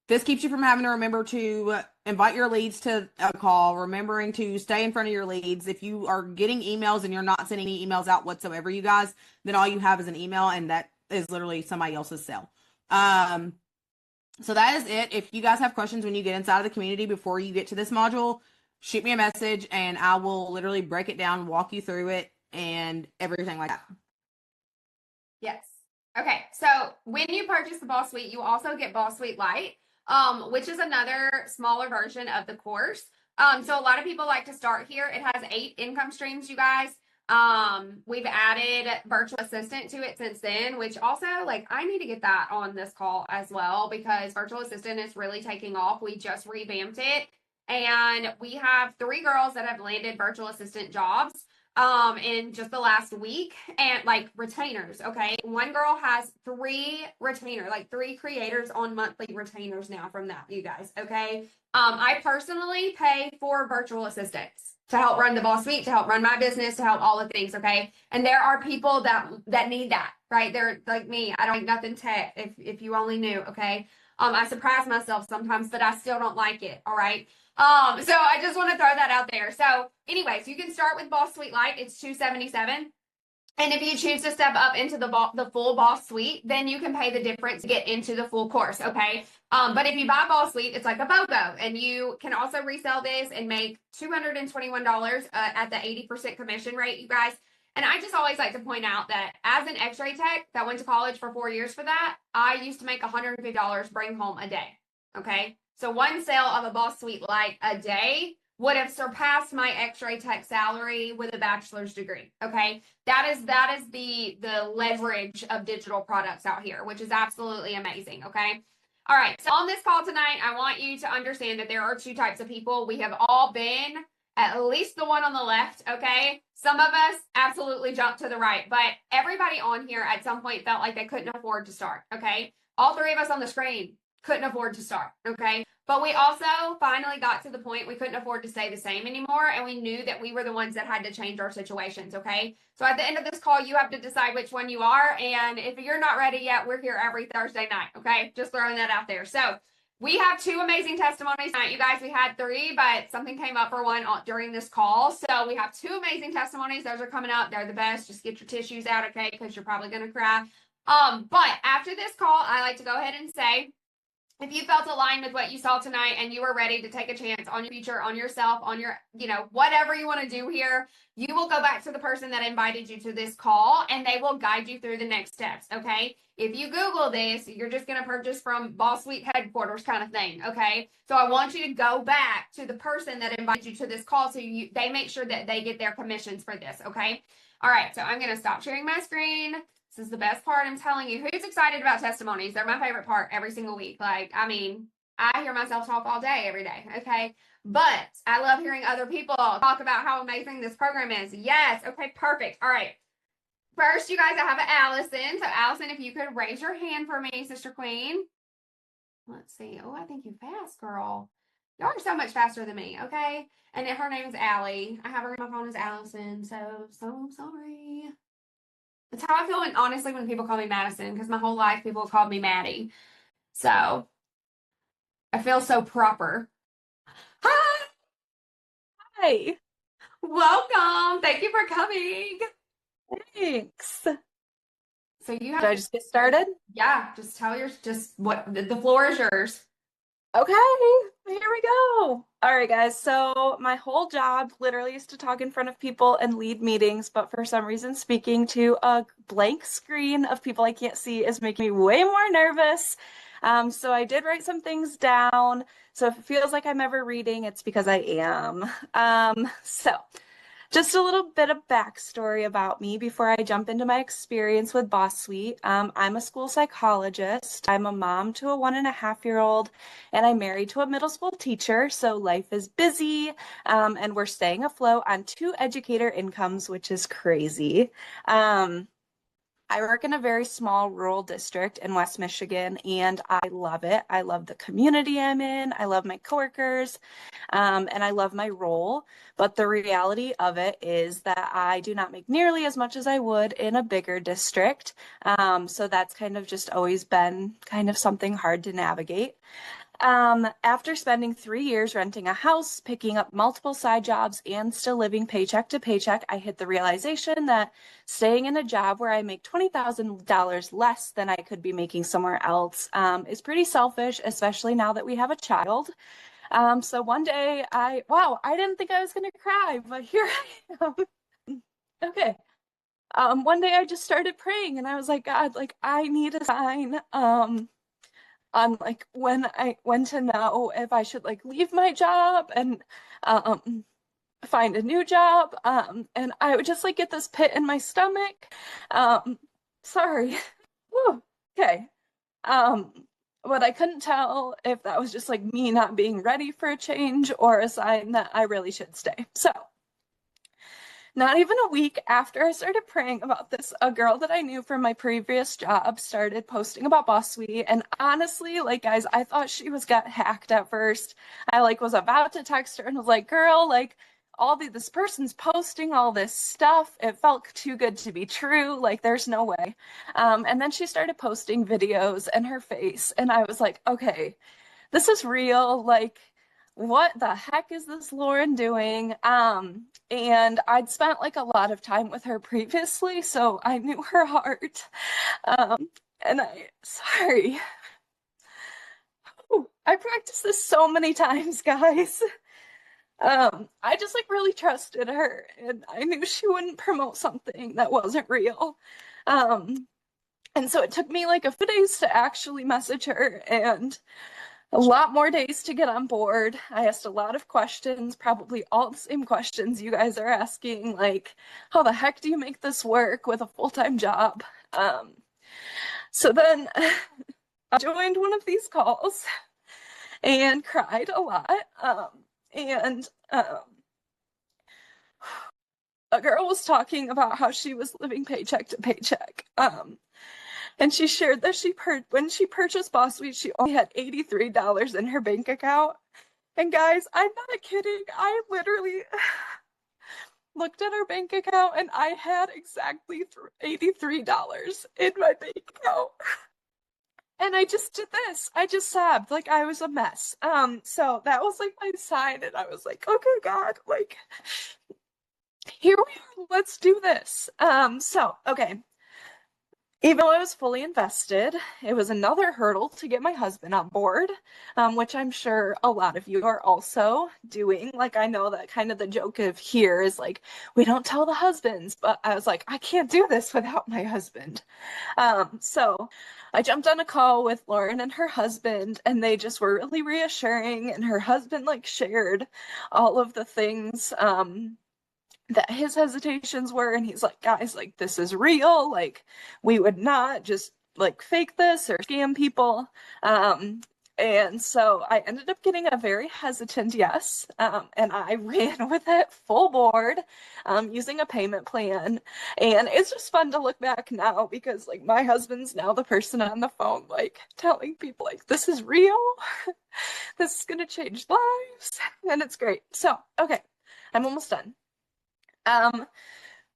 this keeps you from having to remember to invite your leads to a call, remembering to stay in front of your leads. If you are getting emails and you're not sending any emails out whatsoever, you guys, then all you have is an email, and that is literally somebody else's sale. So that is it. If you guys have questions when you get inside of the community before you get to this module, shoot me a message and I will literally break it down, walk you through it, and everything like that. Yes. Okay. So when you purchase the Boss Suite, you also get Boss Suite Lite, which is another smaller version of the course. So a lot of people like to start here. It has 8 income streams, you guys. We've added virtual assistant to it since then, which also, I need to get that on this call as well, because virtual assistant is really taking off. We just revamped it, and we have 3 girls that have landed virtual assistant jobs in just the last week, and retainers. Okay. One girl has 3 retainers, 3 creators on monthly retainers now from that, you guys. Okay. I personally pay for virtual assistants to help run the Boss Suite, to help run my business, to help all the things. Okay. And there are people that need that, right? They're like me. I don't like nothing tech. If you only knew. Okay. I surprise myself sometimes, but I still don't like it. All right. So I just want to throw that out there. So anyways, you can start with Boss Suite Lite. It's $277. And if you choose to step up into the full Boss Suite, then you can pay the difference to get into the full course. Okay. But if you buy Boss Suite, it's like a BOGO, and you can also resell this and make $221 at the 80% commission rate, you guys. And I just always like to point out that as an X-ray tech that went to college for 4 years for that, I used to make $150 bring home a day. Okay. So one sale of a Boss Suite Lite a day would have surpassed my X-ray tech salary with a bachelor's degree. Okay. That is the leverage of digital products out here, which is absolutely amazing. Okay. All right. So on this call tonight, I want you to understand that there are 2 types of people. We have all been, at least the one on the left. Okay. Some of us absolutely jumped to the right, but everybody on here at some point felt like they couldn't afford to start. Okay. All 3 of us on the screen couldn't afford to start. Okay. But we also finally got to the point we couldn't afford to stay the same anymore. And we knew that we were the ones that had to change our situations. Okay. So at the end of this call, you have to decide which one you are. And if you're not ready yet, we're here every Thursday night. Okay. Just throwing that out there. So we have 2 amazing testimonies tonight, you guys. We had 3, but something came up for one during this call. So we have 2 amazing testimonies. Those are coming up. They're the best. Just get your tissues out. Okay. Because you're probably going to cry. But after this call, I like to go ahead and say, if you felt aligned with what you saw tonight and you were ready to take a chance on your future, on yourself, on your, whatever you want to do here, you will go back to the person that invited you to this call and they will guide you through the next steps. Okay. If you Google this, you're just going to purchase from Boss Suite headquarters kind of thing. Okay. So I want you to go back to the person that invited you to this call so they make sure that they get their commissions for this. Okay. All right. So I'm going to stop sharing my screen. This is the best part. I'm telling you. Who's excited about testimonies? They're my favorite part every single week. I hear myself talk all day, every day. Okay. But I love hearing other people talk about how amazing this program is. Yes. Okay. Perfect. All right. First, you guys, I have Allison. So, Allison, if you could raise your hand for me, Sister Queen. Let's see. Oh, I think you're fast, girl. Y'all are so much faster than me, okay? And then her name is Allie. I have her in my phone as Allison, so sorry. That's how I feel, honestly, when people call me Madison, because my whole life people have called me Maddie. So, I feel so proper. Hi! Hi. Welcome. Thank you for coming. Thanks. So you Should I just get started? Yeah, just tell what the floor is yours. Okay, here we go. All right, guys. So my whole job literally is to talk in front of people and lead meetings, but for some reason, speaking to a blank screen of people I can't see is making me way more nervous. So I did write some things down. So if it feels like I'm ever reading, it's because I am. So just a little bit of backstory about me before I jump into my experience with Boss Suite. I'm a school psychologist. I'm a mom to a 1.5-year-old, and I'm married to a middle school teacher. So life is busy, and we're staying afloat on 2 educator incomes, which is crazy. I work in a very small rural district in West Michigan, and I love it. I love the community I'm in. I love my coworkers, and I love my role. But the reality of it is that I do not make nearly as much as I would in a bigger district. So that's kind of just always been kind of something hard to navigate. After spending 3 years renting a house, picking up multiple side jobs, and still living paycheck to paycheck, I hit the realization that staying in a job where I make $20,000 less than I could be making somewhere else is pretty selfish, especially now that we have a child. So one day I didn't think I was going to cry, but here I am. Okay. One day I just started praying and I was like, God, like I need a sign. On like when to know if I should like leave my job and find a new job. And I would just like get this pit in my stomach. Sorry. Whew. Okay. But I couldn't tell if that was just like me not being ready for a change or a sign that I really should stay. So not even a week after I started praying about this, a girl that I knew from my previous job started posting about Boss Suite. And honestly, like guys, I thought she got hacked at first. I like was about to text her and was like, girl, like this person's posting all this stuff. It felt too good to be true. Like there's no way. And then she started posting videos and her face. And I was like, okay, this is real. Like, what the heck is this Lauren doing? And I'd spent like a lot of time with her previously, so I knew her heart. And sorry. I practiced this so many times, guys. I just like really trusted her and I knew she wouldn't promote something that wasn't real. And so it took me like a few days to actually message her and a lot more days to get on board. I asked a lot of questions, probably all the same questions you guys are asking, like, how the heck do you make this work with a full-time job? So then I joined one of these calls and cried a lot. And a girl was talking about how she was living paycheck to paycheck. And she shared that when she purchased Boss Suite, she only had $83 in her bank account. And guys, I'm not kidding. I literally looked at her bank account and I had exactly $83 in my bank account. And I just did this. I just sobbed like I was a mess. So that was like my sign, and I was like, okay, God, like here we are. Let's do this. Okay. Even though I was fully invested, it was another hurdle to get my husband on board, which I'm sure a lot of you are also doing. Like, I know that kind of the joke of here is like, we don't tell the husbands, but I was like, I can't do this without my husband. So I jumped on a call with Lauren and her husband, and they just were really reassuring. And her husband like shared all of the things, that his hesitations were, and he's like, guys, like this is real, like we would not just like fake this or scam people. And so I ended up getting a very hesitant yes, and I ran with it full board, using a payment plan. And it's just fun to look back now because like my husband's now the person on the phone, like telling people like, this is real. This is going to change lives. And it's great. So, okay, I'm almost done.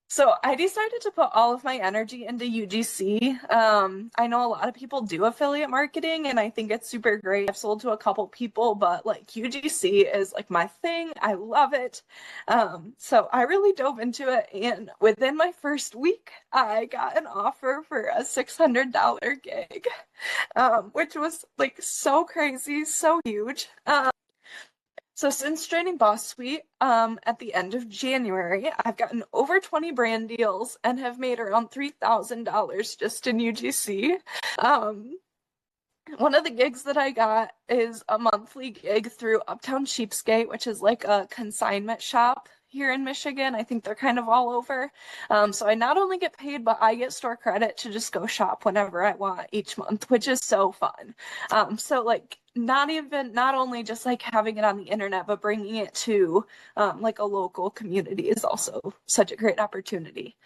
So I decided to put all of my energy into UGC. I know a lot of people do affiliate marketing and I think it's super great. I've sold to a couple people, but like UGC is like my thing. I love it. So I really dove into it, and within my first week, I got an offer for a $600 gig, which was like so crazy, so huge. So since joining Boss Suite at the end of January, I've gotten over 20 brand deals and have made around $3,000 just in UGC. One of the gigs that I got is a monthly gig through Uptown Cheapskate, which is like a consignment shop here in Michigan. I think they're kind of all over. So I not only get paid, but I get store credit to just go shop whenever I want each month, which is so fun. So like not only just like having it on the internet, but bringing it to like a local community is also such a great opportunity.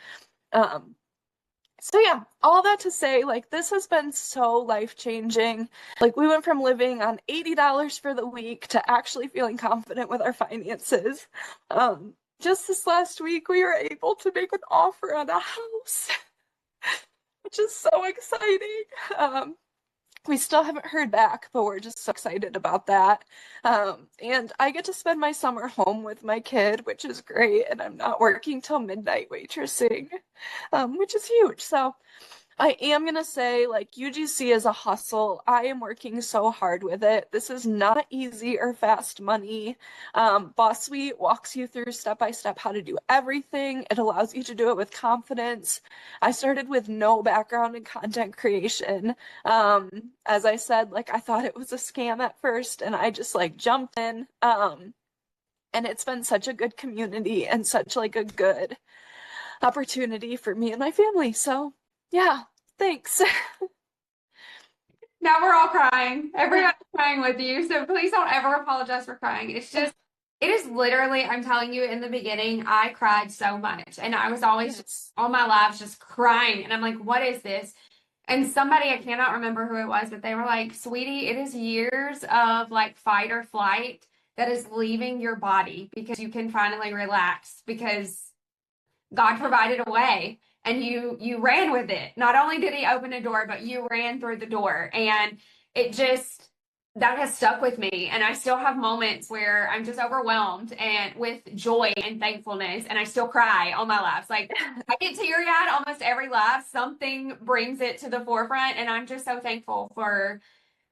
So yeah, all that to say, like, this has been so life-changing. Like, we went from living on $80 for the week to actually feeling confident with our finances. Just this last week, we were able to make an offer on a house, which is so exciting. We still haven't heard back, but we're just so excited about that. And I get to spend my summer home with my kid, which is great. And I'm not working till midnight waitressing, which is huge. So I am going to say, like, UGC is a hustle. I am working so hard with it. This is not easy or fast money. Boss Suite walks you through step by step how to do everything. It allows you to do it with confidence. I started with no background in content creation. As I said, like, I thought it was a scam at first, and I just, like, jumped in. And it's been such a good community and such, like, a good opportunity for me and my family. So yeah, thanks. Now we're all crying. Everyone's crying with you. So please don't ever apologize for crying. It's just, it is literally, I'm telling you, in the beginning, I cried so much. And I was always just all my lives just crying. And I'm like, what is this? And somebody, I cannot remember who it was, but they were like, sweetie, it is years of like fight or flight that is leaving your body because you can finally relax because God provided a way. And you ran with it. Not only did he open a door, but you ran through the door. And it just, that has stuck with me. And I still have moments where I'm just overwhelmed and with joy and thankfulness. And I still cry on my lives. Like I get teary-eyed almost every live. Something brings it to the forefront. And I'm just so thankful for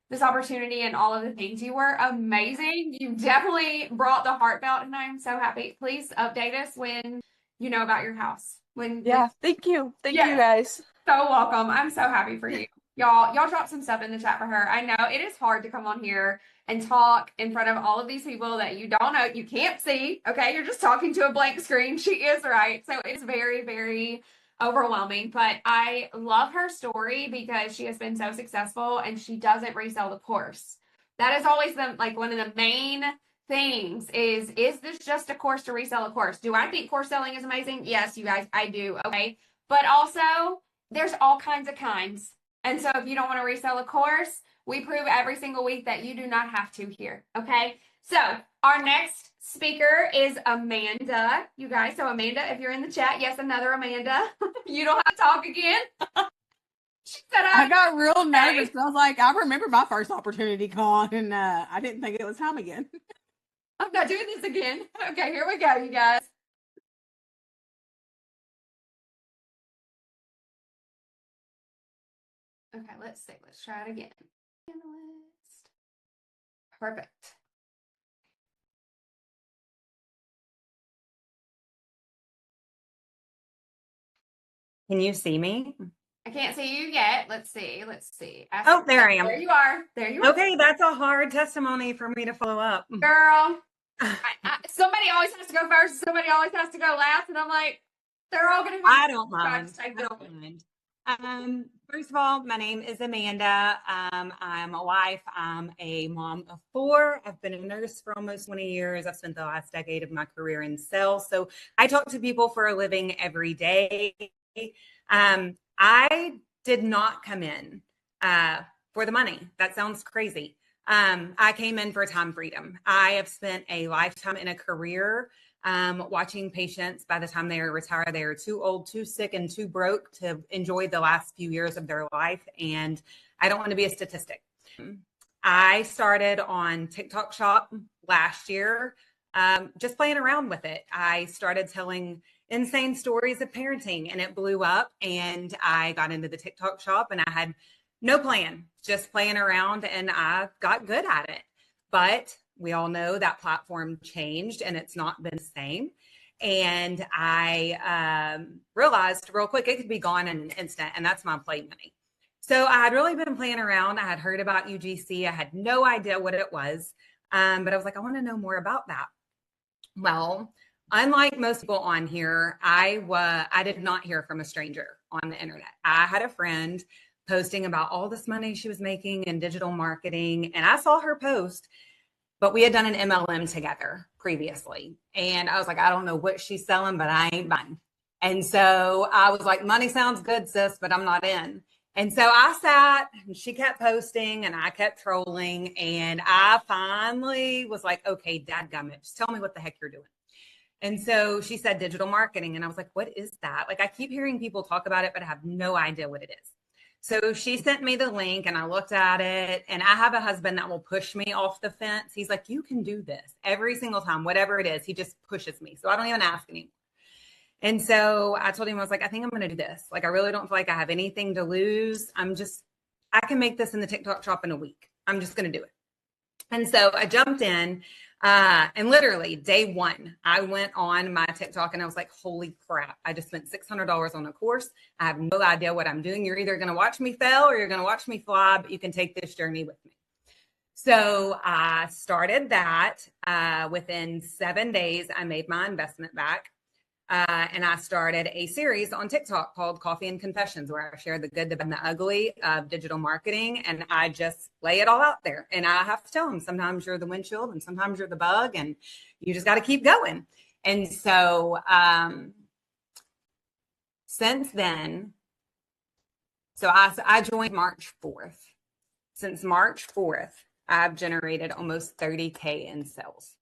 this opportunity and all of the things. You were amazing. You definitely brought the heartfelt, and I'm so happy. Please update us when you know about your house. Thank you guys. So welcome. I'm so happy for you. Y'all drop some stuff in the chat for her. I know it is hard to come on here and talk in front of all of these people that you don't know, you can't see. Okay, you're just talking to a blank screen. She is right. So it's very, very overwhelming. But I love her story because she has been so successful and she doesn't resell the course. That is always one of the main things is this just a course to resell a course? Do I think course selling is amazing? Yes, you guys, I do. Okay. But also there's all kinds of kinds. And so if you don't want to resell a course, we prove every single week that you do not have to here. Okay. So our next speaker is Amanda, you guys. So Amanda, if you're in the chat, yes, another Amanda. You don't have to talk again. She said I got real nervous. I was like, I remember my first opportunity call, and I didn't think it was time again. I'm not doing this again. Okay, here we go, you guys. Okay, let's see. Let's try it again. Analyst. Perfect. Can you see me? I can't see you yet. Let's see. Oh, there I am. There you are. Okay, that's a hard testimony for me to follow up. Girl, somebody always has to go first. Somebody always has to go last. And I'm like, they're all going to be. I don't mind. First of all, my name is Amanda. I'm a wife. I'm a mom of 4. I've been a nurse for almost 20 years. I've spent the last decade of my career in sales. So I talk to people for a living every day. I did not come in for the money. That sounds crazy. I came in for time freedom. I have spent a lifetime in a career watching patients. By the time they are retired, they are too old, too sick, and too broke to enjoy the last few years of their life. And I don't want to be a statistic. I started on TikTok Shop last year, just playing around with it. I started telling insane stories of parenting, and it blew up. And I got into the TikTok Shop, and I had no plan, just playing around, and I got good at it. But we all know that platform changed and it's not been the same. And I realized real quick it could be gone in an instant, and that's my play money. So I had really been playing around. I had heard about UGC. I had no idea what it was, but I was like, I want to know more about that. Well, unlike most people on here, I did not hear from a stranger on the internet. I had a friend posting about all this money she was making in digital marketing, and I saw her post. But we had done an MLM together previously. And I was like, I don't know what she's selling, but I ain't buying. And so I was like, money sounds good, sis, but I'm not in. And so I sat and she kept posting and I kept trolling. And I finally was like, okay, dadgummit, just tell me what the heck you're doing. And so she said digital marketing. And I was like, what is that? Like, I keep hearing people talk about it, but I have no idea what it is. So she sent me the link and I looked at it, and I have a husband that will push me off the fence. He's like, you can do this every single time, whatever it is. He just pushes me. So I don't even ask anymore. And so I told him, I was like, I think I'm going to do this. Like, I really don't feel like I have anything to lose. I can make this in the TikTok Shop in a week. I'm just going to do it. And so I jumped in. And literally day one, I went on my TikTok and I was like, holy crap, I just spent $600 on a course. I have no idea what I'm doing. You're either going to watch me fail or you're going to watch me fly, but you can take this journey with me. So I started that. Within 7 days, I made my investment back. And I started a series on TikTok called Coffee and Confessions, where I share the good, the bad, and the ugly of digital marketing. And I just lay it all out there. And I have to tell them, sometimes you're the windshield and sometimes you're the bug, and you just got to keep going. And so since then, so I joined March 4th. Since March 4th, I've generated almost 30K in sales.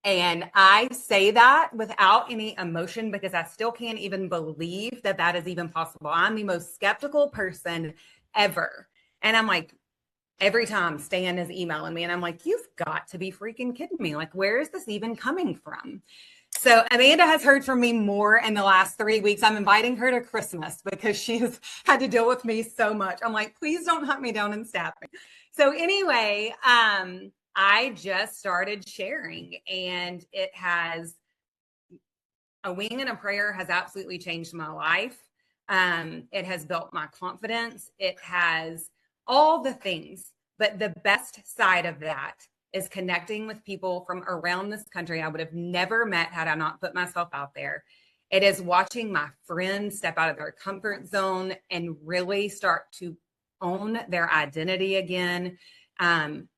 And I say that without any emotion because I still can't even believe that that is even possible. I'm the most skeptical person ever. And I'm like, every time Stan is emailing me and I'm like, you've got to be freaking kidding me. Like, where is this even coming from? So Amanda has heard from me more in the last 3 weeks. I'm inviting her to Christmas because she's had to deal with me so much. I'm like, please don't hunt me down and stab me. So anyway, I just started sharing, and it has a wing and a prayer has absolutely changed my life. It has built my confidence. It has all the things, but the best side of that is connecting with people from around this country I would have never met had I not put myself out there. It is watching my friends step out of their comfort zone and really start to own their identity again.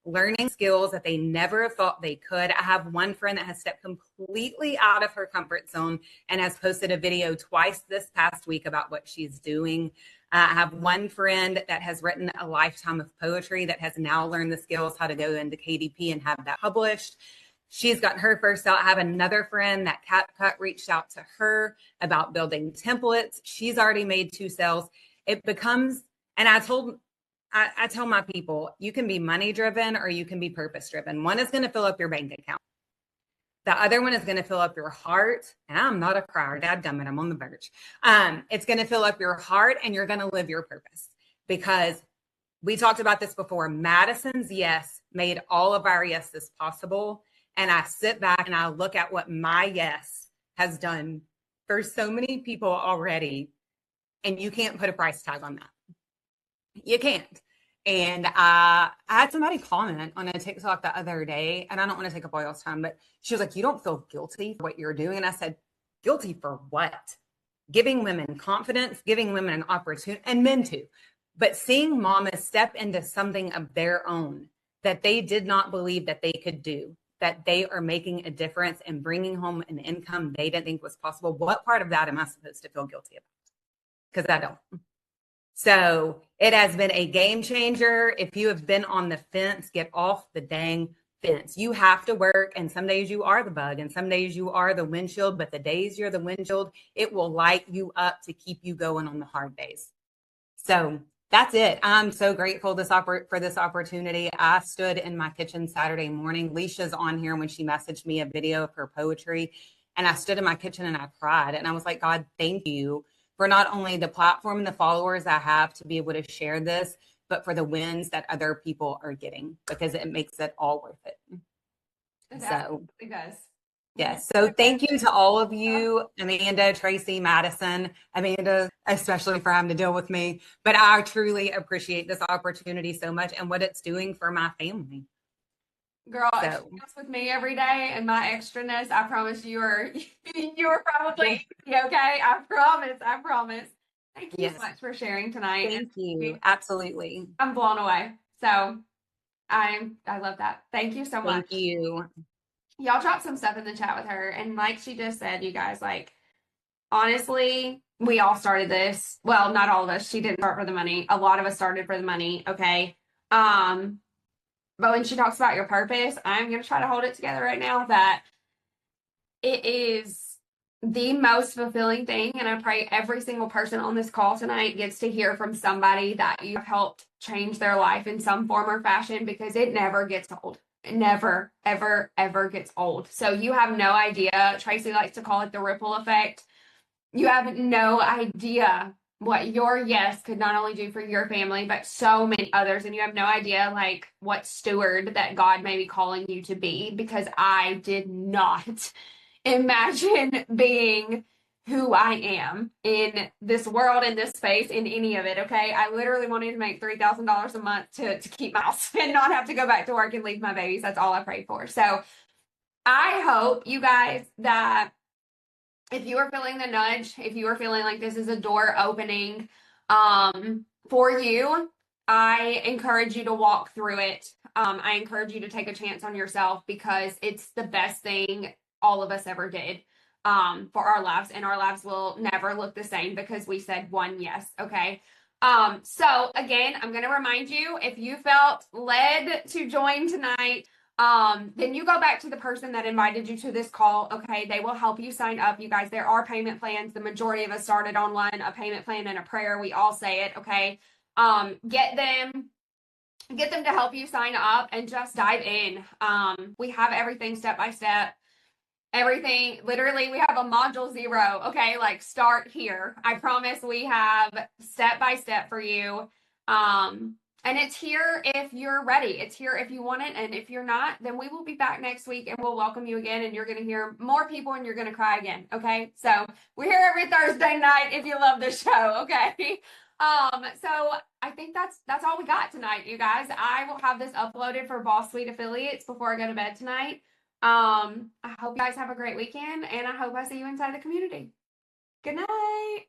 Learning skills that they never thought they could. I have one friend that has stepped completely out of her comfort zone and has posted a video twice this past week about what she's doing. I have one friend that has written a lifetime of poetry that has now learned the skills how to go into KDP and have that published. She's gotten her first out. I have another friend that CapCut reached out to her about building templates. She's already made 2 sales. It becomes, and I tell my people, you can be money driven or you can be purpose driven. One is going to fill up your bank account. The other one is going to fill up your heart. And I'm not a crier. Dadgummit, I'm on the verge. It's going to fill up your heart, and you're going to live your purpose. Because we talked about this before. Madison's yes made all of our yeses possible. And I sit back and I look at what my yes has done for so many people already. And you can't put a price tag on that. You can't. And I had somebody comment on a TikTok the other day, and I don't want to take up all y'all's time, but she was like, you don't feel guilty for what you're doing? And I said, guilty for what? giving women confidence, giving women an opportunity, and men too. But seeing mamas step into something of their own that they did not believe that they could do, that they are making a difference and bringing home an income they didn't think was possible. What part of that am I supposed to feel guilty about? Because I don't. So it has been a game changer. If you have been on the fence, get off the dang fence. You have to work, and some days you are the bug, and some days you are the windshield, but the days you're the windshield, it will light you up to keep you going on the hard days. So that's it. I'm so grateful for this opportunity. I stood in my kitchen Saturday morning. Leisha's on here when she messaged me a video of her poetry, and I stood in my kitchen and I cried, and I was like, God, thank you for not only the platform and the followers I have to be able to share this, but for the wins that other people are getting, because it makes it all worth it. It does. Yes. So thank you to all of you, Amanda, Tracy, Madison, Amanda, especially for having to deal with me. But I truly appreciate this opportunity so much and what it's doing for my family. Girl, if she comes with me every day and my extraness, I promise you are probably okay. I promise. Thank you so much for sharing tonight. Thank you. Absolutely. I'm blown away. So I love that. Thank you so much. Thank you. Y'all dropped some stuff in the chat with her. And like she just said, you guys, like, honestly, we all started this. Well, not all of us. She didn't start for the money. A lot of us started for the money. Okay. But when she talks about your purpose, I'm going to try to hold it together right now that it is the most fulfilling thing. And I pray every single person on this call tonight gets to hear from somebody that you've helped change their life in some form or fashion, because it never gets old. It never, ever, ever gets old. So you have no idea. Tracy likes to call it the ripple effect. You have no idea what your yes could not only do for your family, but so many others. And you have no idea, like, what steward that God may be calling you to be, because I did not imagine being who I am in this world, in this space, in any of it. Okay. I literally wanted to make $3,000 a month to keep my house and not have to go back to work and leave my babies. That's all I prayed for. So I hope, you guys, that if you are feeling the nudge, if you are feeling like this is a door opening for you, I encourage you to walk through it. I encourage you to take a chance on yourself, because it's the best thing all of us ever did for our lives, and our lives will never look the same because we said one yes. Okay. So again, I'm going to remind you, if you felt led to join tonight, then you go back to the person that invited you to this call. Okay. They will help you sign up. You guys, there are payment plans. The majority of us started online, a payment plan and a prayer. We all say it. Okay. Get them to help you sign up and just dive in. We have everything step by step. Everything, literally, we have a module 0. Okay. Like, start here. I promise we have step by step for you. And it's here if you're ready. It's here if you want it. And if you're not, then we will be back next week and we'll welcome you again. And you're going to hear more people and you're going to cry again. Okay. So we're here every Thursday night if you love the show. Okay. So I think that's all we got tonight, you guys. I will have this uploaded for Boss Suite affiliates before I go to bed tonight. I hope you guys have a great weekend, and I hope I see you inside the community. Good night.